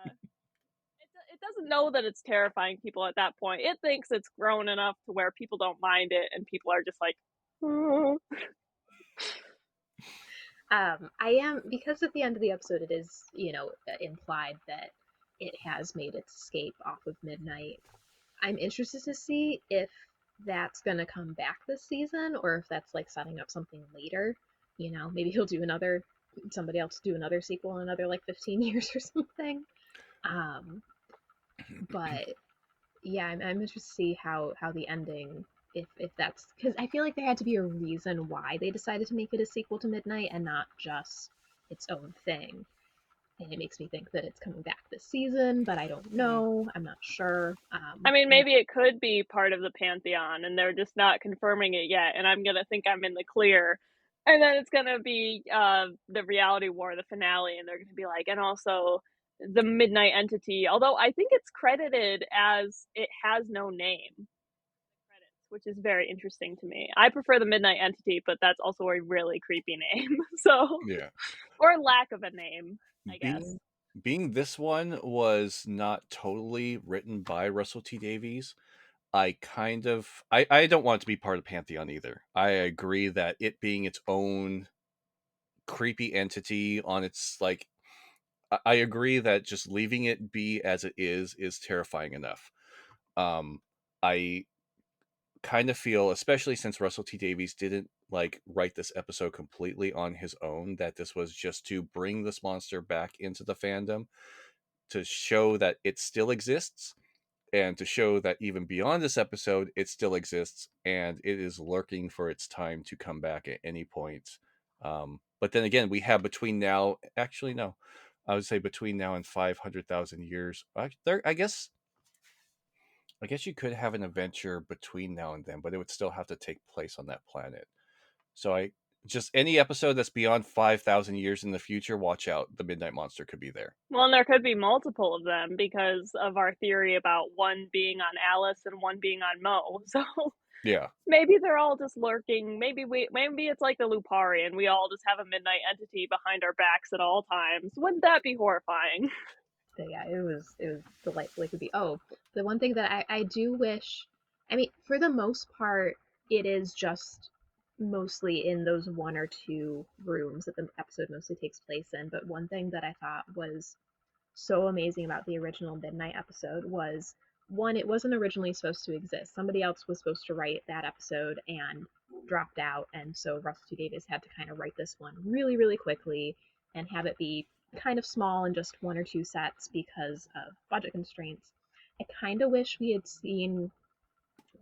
Yeah. It doesn't know that it's terrifying people at that point. It thinks it's grown enough to where people don't mind it, and people are just like, "Oh." I am, because at the end of the episode it is, you know, implied that it has made its escape off of Midnight. I'm interested to see if that's gonna come back this season or if that's like setting up something later. You know, maybe he'll do another, somebody else do another sequel in another like 15 years or something. Um, but yeah, I'm interested to see how the ending, if that's because I feel like there had to be a reason why they decided to make it a sequel to Midnight and not just its own thing. And it makes me think that it's coming back this season, but I don't know. I'm not sure. I mean, And maybe it could be part of the Pantheon, and they're just not confirming it yet. And I'm gonna think I'm in the clear, and then it's gonna be the reality war, the finale, and they're gonna be like, and also the Midnight Entity. Although I think it's credited as it has no name, credits, which is very interesting to me. I prefer the Midnight Entity, but that's also a really creepy name. So, Yeah. or lack of a name, I guess. Being this one was not totally written by Russell T Davies, I don't want it to be part of Pantheon either. I agree that it being its own creepy entity on its like I agree that just leaving it be as it is terrifying enough. I kind of feel, especially since Russell T Davies didn't like write this episode completely on his own, that this was just to bring this monster back into the fandom to show that it still exists and to show that even beyond this episode it still exists and it is lurking for its time to come back at any point. But then again, we have between now, actually no, I would say between now and 500,000 years. I guess you could have an adventure between now and then, but it would still have to take place on that planet. So I just any episode that's beyond 5,000 years in the future, watch out. The Midnight Monster could be there. Well, and there could be multiple of them because of our theory about one being on Alice and one being on Mo. So Yeah. maybe they're all just lurking. Maybe it's like the Lupari and we all just have a midnight entity behind our backs at all times. Wouldn't that be horrifying? but yeah, it was delightful. It could be. Oh, the one thing that I do wish. I mean, for the most part, it is just mostly in those one or two rooms that the episode mostly takes place in. But one thing that I thought was so amazing about the original Midnight episode was one, it wasn't originally supposed to exist. Somebody else was supposed to write that episode and dropped out, and so Russell T Davies had to kind of write this one really, really quickly and have it be kind of small and just one or two sets because of budget constraints. I kind of wish we had seen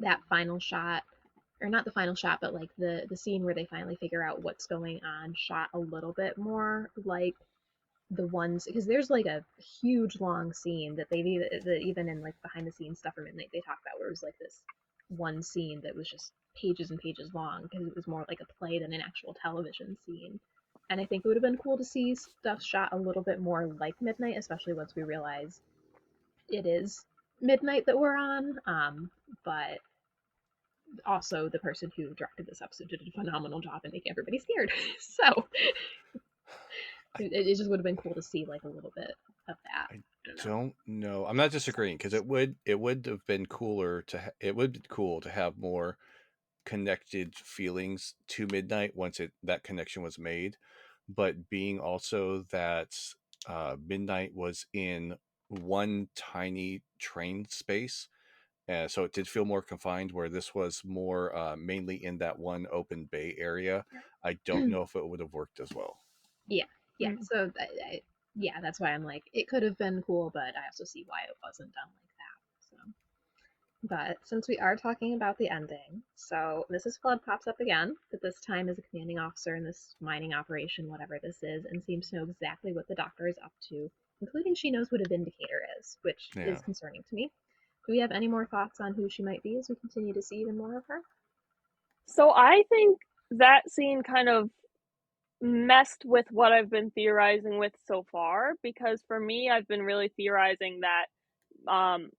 that final shot, or not the final shot, but like the scene where they finally figure out what's going on, shot a little bit more like the ones, because there's like a huge long scene that they've even in like behind the scenes stuff from Midnight they talk about, where it was like this one scene that was just pages and pages long because it was more like a play than an actual television scene. And I think it would have been cool to see stuff shot a little bit more like Midnight, especially once we realize it is Midnight that we're on. But also the person who directed this episode did a phenomenal job in making everybody scared. So it just would have been cool to see like a little bit of that. I I don't know. don't know. I'm not disagreeing because it would have been cooler it would be cool to have more connected feelings to Midnight once that connection was made, but being also that Midnight was in one tiny train space, so it did feel more confined. Where this was more mainly in that one open bay area, I don't know if it would have worked as well. Yeah, yeah. Mm. So yeah, that's why I'm like, it could have been cool, but I also see why it wasn't done like that. So, but since we are talking about the ending, so Mrs. Flood pops up again, but this time as a commanding officer in this mining operation, whatever this is, and seems to know exactly what the doctor is up to, including she knows what a vindicator is, which Yeah. is concerning to me. Do we have any more thoughts on who she might be as we continue to see even more of her? So I think that scene kind of messed with what I've been theorizing with so far, because for me, I've been really theorizing that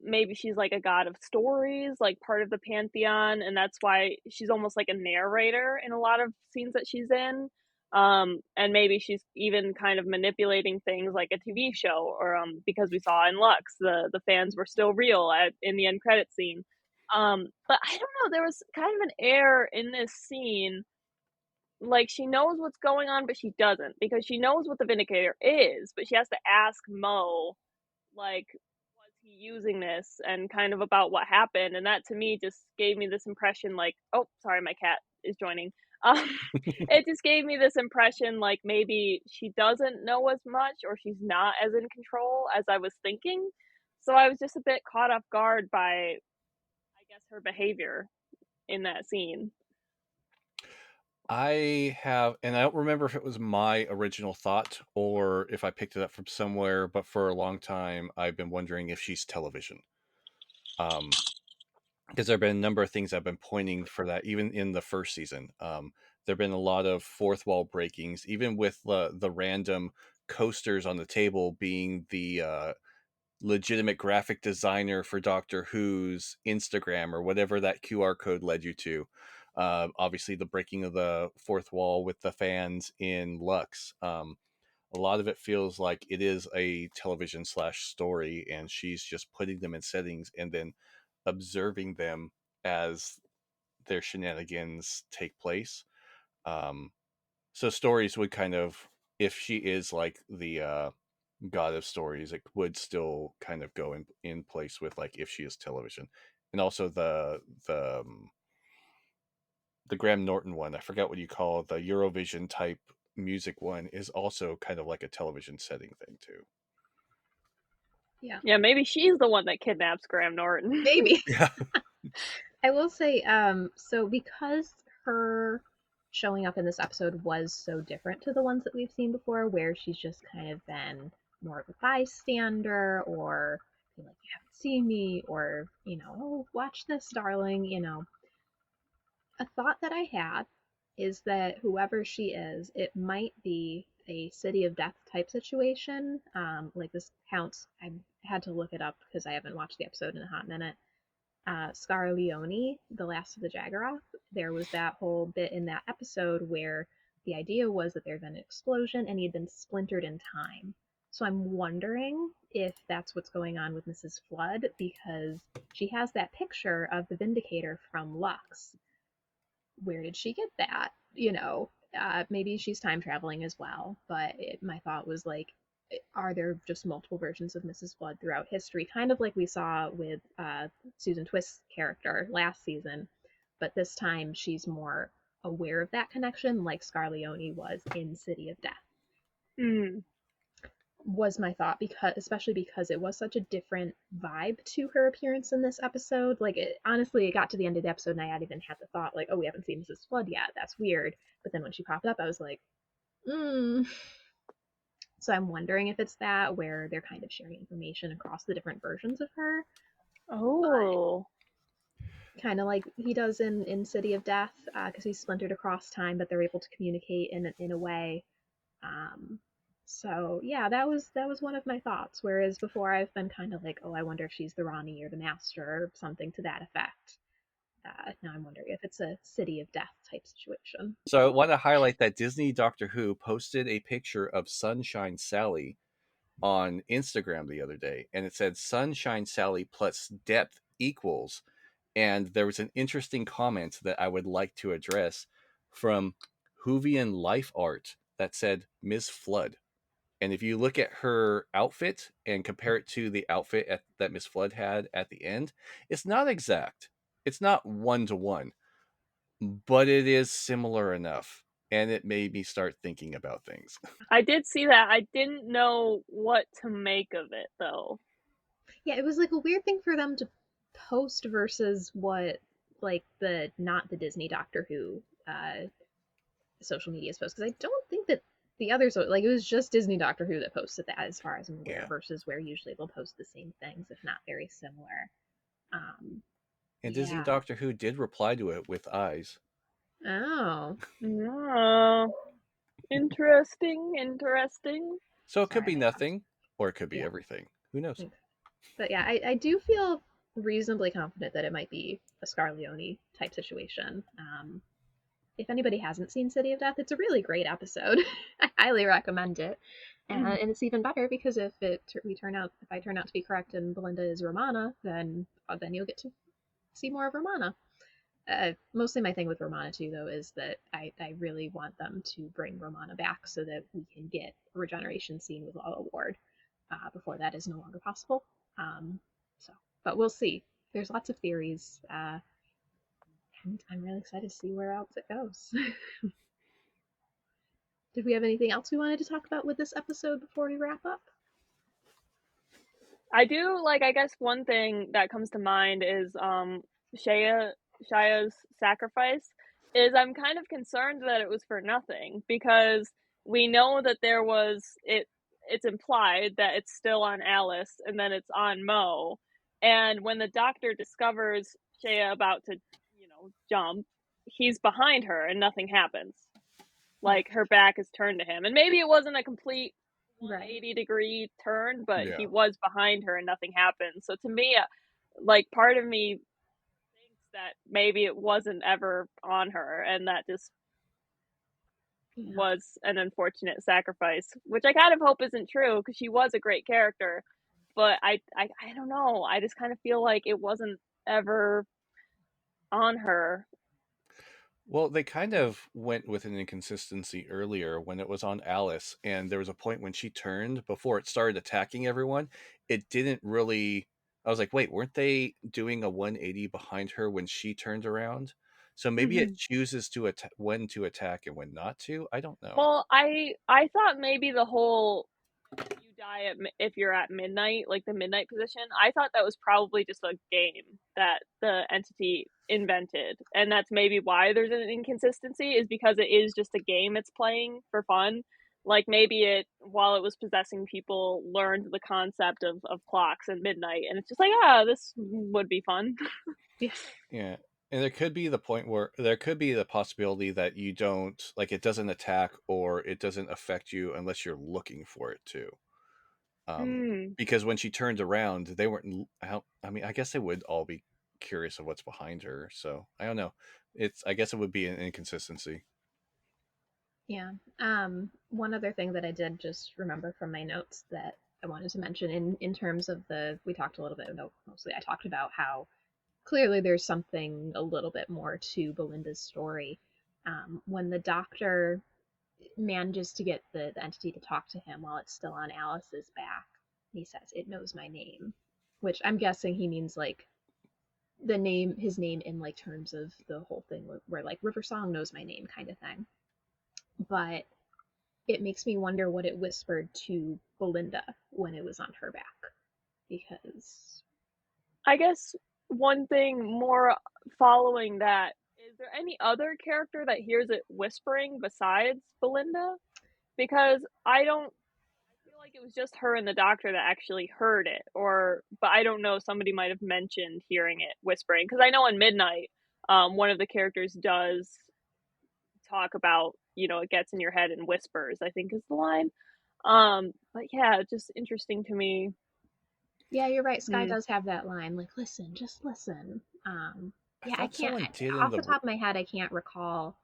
maybe she's like a god of stories, like part of the Pantheon, and that's why she's almost like a narrator in a lot of scenes that she's in. And maybe she's even kind of manipulating things like a TV show, or because we saw in Lux, the fans were still real in the end credit scene. But I don't know, there was kind of an air in this scene, like she knows what's going on, but she doesn't, because she knows what the Vindicator is, but she has to ask Mo, like, was he using this, and kind of about what happened. And that to me just gave me this impression, like, oh, sorry, my cat is joining. Um, it just gave me this impression, like maybe she doesn't know as much, or she's not as in control as I was thinking. So I was just a bit caught off guard by, I guess, her behavior in that scene. And I don't remember if it was my original thought or if I picked it up from somewhere, but for a long time, I've been wondering if she's television. Because there have been a number of things I've been pointing for that, even in the first season. There have been a lot of fourth wall breakings, even with the random coasters on the table being the legitimate graphic designer for Doctor Who's Instagram or whatever that QR code led you to. Obviously, the breaking of the fourth wall with the fans in Lux. A lot of it feels like it is a television slash story, and she's just putting them in settings and then observing them as their shenanigans take place. Um, so stories would kind of, if she is like the god of stories, it would still kind of go in place with like if she is television. And also the Graham Norton one, I forgot what you call it, the Eurovision type music one, is also kind of like a television setting thing too. Yeah, Yeah, maybe she's the one that kidnaps Graham Norton. maybe. Yeah. I will say, so because her showing up in this episode was so different to the ones that we've seen before, where she's just kind of been more of a bystander, or like, you haven't seen me, or, oh, watch this, darling, a thought that I had is that whoever she is, it might be a City of Death type situation. Like this counts, I had to look it up because I haven't watched the episode in a hot minute. Scar Leone, The Last of the Jaggeroth, there was that whole bit in that episode where the idea was that there had been an explosion and he had been splintered in time. So I'm wondering if that's what's going on with Mrs. Flood, because she has that picture of the Vindicator from Lux. Where did she get that? Maybe she's time traveling as well, but my thought was like, are there just multiple versions of Mrs. Flood throughout history, kind of like we saw with Susan Twist's character last season, but this time she's more aware of that connection, like Scarleone was in City of Death. Mm. Was my thought, because especially because it was such a different vibe to her appearance in this episode. Like, honestly, it got to the end of the episode and I hadn't even had the thought like, oh, we haven't seen Mrs. Flood yet, that's weird. But then when she popped up, I was like, so I'm wondering if it's that, where they're kind of sharing information across the different versions of her. Oh. Kind of like he does in City of Death, because he's splintered across time, but they're able to communicate in a way. Um, so yeah, that was one of my thoughts. Whereas before I've been kind of like, oh, I wonder if she's the Ronnie or the Master or something to that effect. Now I'm wondering if it's a City of Death type situation. So I want to highlight that Disney Doctor Who posted a picture of Sunshine Sally on Instagram the other day, and it said Sunshine Sally plus depth equals. And there was an interesting comment that I would like to address from Whovian Life Art that said Ms. Flood. And if you look at her outfit and compare it to the outfit that Miss Flood had at the end, it's not exact. It's not one to one, but it is similar enough. And it made me start thinking about things. I did see that. I didn't know what to make of it, though. Yeah, it was like a weird thing for them to post versus what, like, the not the Disney Doctor Who social media post, because I don't think that the others, like, it was just Disney Doctor Who that posted that, as far as I'm aware, Yeah. versus where usually they'll post the same things, if not very similar. Um, And Disney yeah. Doctor Who did reply to it with eyes. Oh, Oh, interesting. So it could sorry, be my dog's. nothing, or it could be Yeah. everything. Who knows? But yeah, I do feel reasonably confident that it might be a Scarleone type situation. If anybody hasn't seen City of Death, it's a really great episode. I highly recommend it. And it's even better because if I turn out to be correct and Belinda is Romana, then you'll get to see more of Romana. Mostly my thing with Romana too, though, is that I really want them to bring Romana back so that we can get a regeneration scene with Lala Ward before that is no longer possible. Um, so, but we'll see. There's lots of theories, and I'm really excited to see where else it goes. Did we have anything else we wanted to talk about with this episode before we wrap up? I do, like, I guess one thing that comes to mind is Shaya's sacrifice. Is I'm kind of concerned that it was for nothing, because we know that it's implied that it's still on Alice and then it's on Mo. And when the doctor discovers Shaya about to, jump, he's behind her and nothing happens. Like, her back is turned to him. And maybe it wasn't a complete 180-degree turn, but Yeah. he was behind her and nothing happened. So to me, like, part of me thinks that maybe it wasn't ever on her, and that just was an unfortunate sacrifice, which I kind of hope isn't true, because she was a great character. But I don't know. I just kind of feel like it wasn't ever on her. Well, they kind of went with an inconsistency earlier when it was on Alice, and there was a point when she turned before it started attacking everyone. It didn't really. I was like, wait, weren't they doing a 180 behind her when she turned around? So maybe it chooses to when to attack and when not to. I don't know. Well, I thought maybe the whole you die if you're at midnight, like the midnight position. I thought that was probably just a game that the entity invented, and that's maybe why there's an inconsistency, is because it is just a game it's playing for fun. Like, maybe it, while it was possessing people, learned the concept of clocks and midnight, and it's just like, this would be fun. Yeah. And there could be the point where there could be the possibility that you don't like it doesn't attack or it doesn't affect you unless you're looking for it to. Because when she turned around, they weren't. I mean, I guess they would all be curious of what's behind her. So I don't know. I guess it would be an inconsistency. Yeah. One other thing that I did just remember from my notes that I wanted to mention in terms of we talked a little bit about, mostly I talked about how clearly there's something a little bit more to Belinda's story. When the doctor manages to get the entity to talk to him while it's still on Alice's back. He says, "It knows my name," which I'm guessing he means like his name in like terms of the whole thing where like River Song knows my name kind of thing. But it makes me wonder what it whispered to Belinda when it was on her back, because I guess one thing more following that, is there any other character that hears it whispering besides Belinda? Because I feel like it was just her and the doctor that actually heard it, but I don't know, somebody might have mentioned hearing it whispering, because I know in Midnight, one of the characters does talk about, it gets in your head and whispers, I think is the line. But yeah, just interesting to me. yeah, you're right. Sky Hmm. does have that line, like, "Listen, just listen." I Yeah, I thought can't, someone did in off the. the top of my head, I can't recall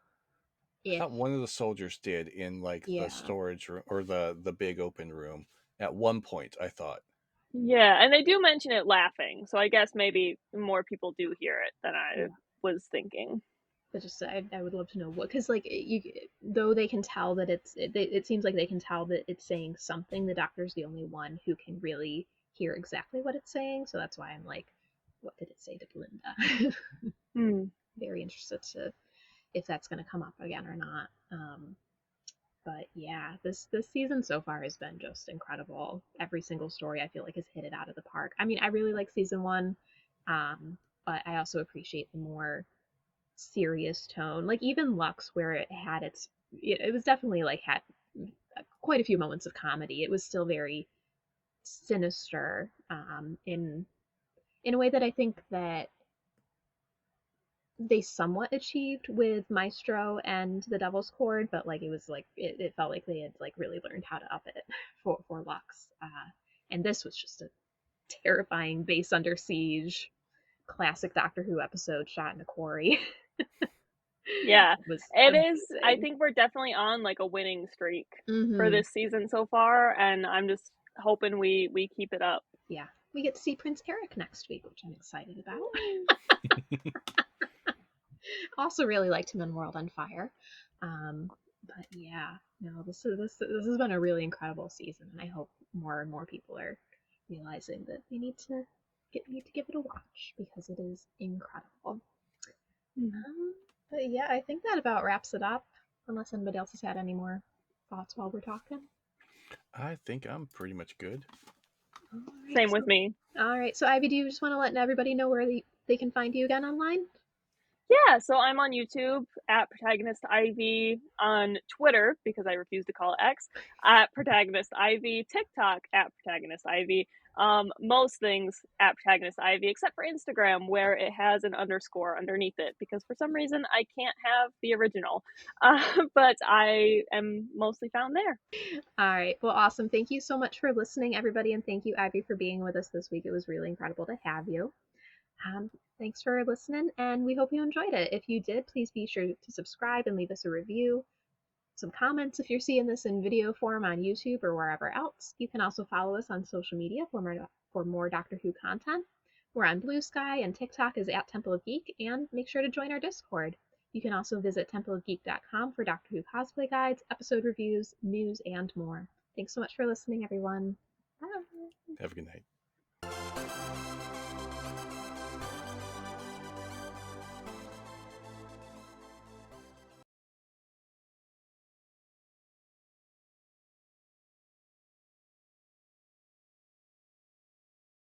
I if, thought one of the soldiers did in like the yeah, storage room or the big open room at one point. I thought. Yeah, and they do mention it laughing, so I guess maybe more people do hear it than I yeah. was thinking. But just, I would love to know what, because like though they can tell that it seems like they can tell that it's saying something. The doctor's the only one who can really hear exactly what it's saying, so that's why I'm like, what did it say to Belinda? Hmm. Very interested to if that's going to come up again or not. But yeah, this season so far has been just incredible. Every single story I feel like has hit it out of the park. I mean, I really like season one, but I also appreciate the more serious tone. Like even Lux, where it had it was definitely like had quite a few moments of comedy. It was still very sinister, in a way that I think that they somewhat achieved with Maestro and the Devil's Chord, but like it was like it felt like they had like really learned how to up it for Lux. And this was just a terrifying base under siege classic Doctor Who episode shot in a quarry. Yeah, It was it is. I amazing. think we're definitely on like a winning streak for Mm-hmm. this season so far, and I'm just hoping we keep it up. Yeah, we get to see Prince Eric next week, which I'm excited about. Also, really liked him in World on Fire. But yeah, no, this has been a really incredible season, and I hope more and more people are realizing that they need to give it a watch because it is incredible. Mm. But yeah, I think that about wraps it up. Unless anybody else has had any more thoughts while we're talking. I think I'm pretty much good. All right, Same with me. so Ivy, do you just want to let everybody know where they can find you again online? Yeah, so I'm on YouTube at Protagonist Ivy, on Twitter, because I refuse to call it X, at Protagonist Ivy, TikTok at Protagonist Ivy, most things at Protagonist Ivy, except for Instagram, where it has an underscore underneath it, because for some reason I can't have the original. But I am mostly found there. All right. Well, awesome. Thank you so much for listening, everybody, and thank you, Ivy, for being with us this week. It was really incredible to have you. Thanks for listening, and we hope you enjoyed it. If you did, please be sure to subscribe and leave us a review, some comments if you're seeing this in video form on YouTube or wherever else. You can also follow us on social media for more Doctor Who content. We're on Blue Sky, and TikTok is at Temple of Geek, and make sure to join our Discord. You can also visit templeofgeek.com for Doctor Who cosplay guides, episode reviews, news, and more. Thanks so much for listening, everyone. Bye. Have a good night.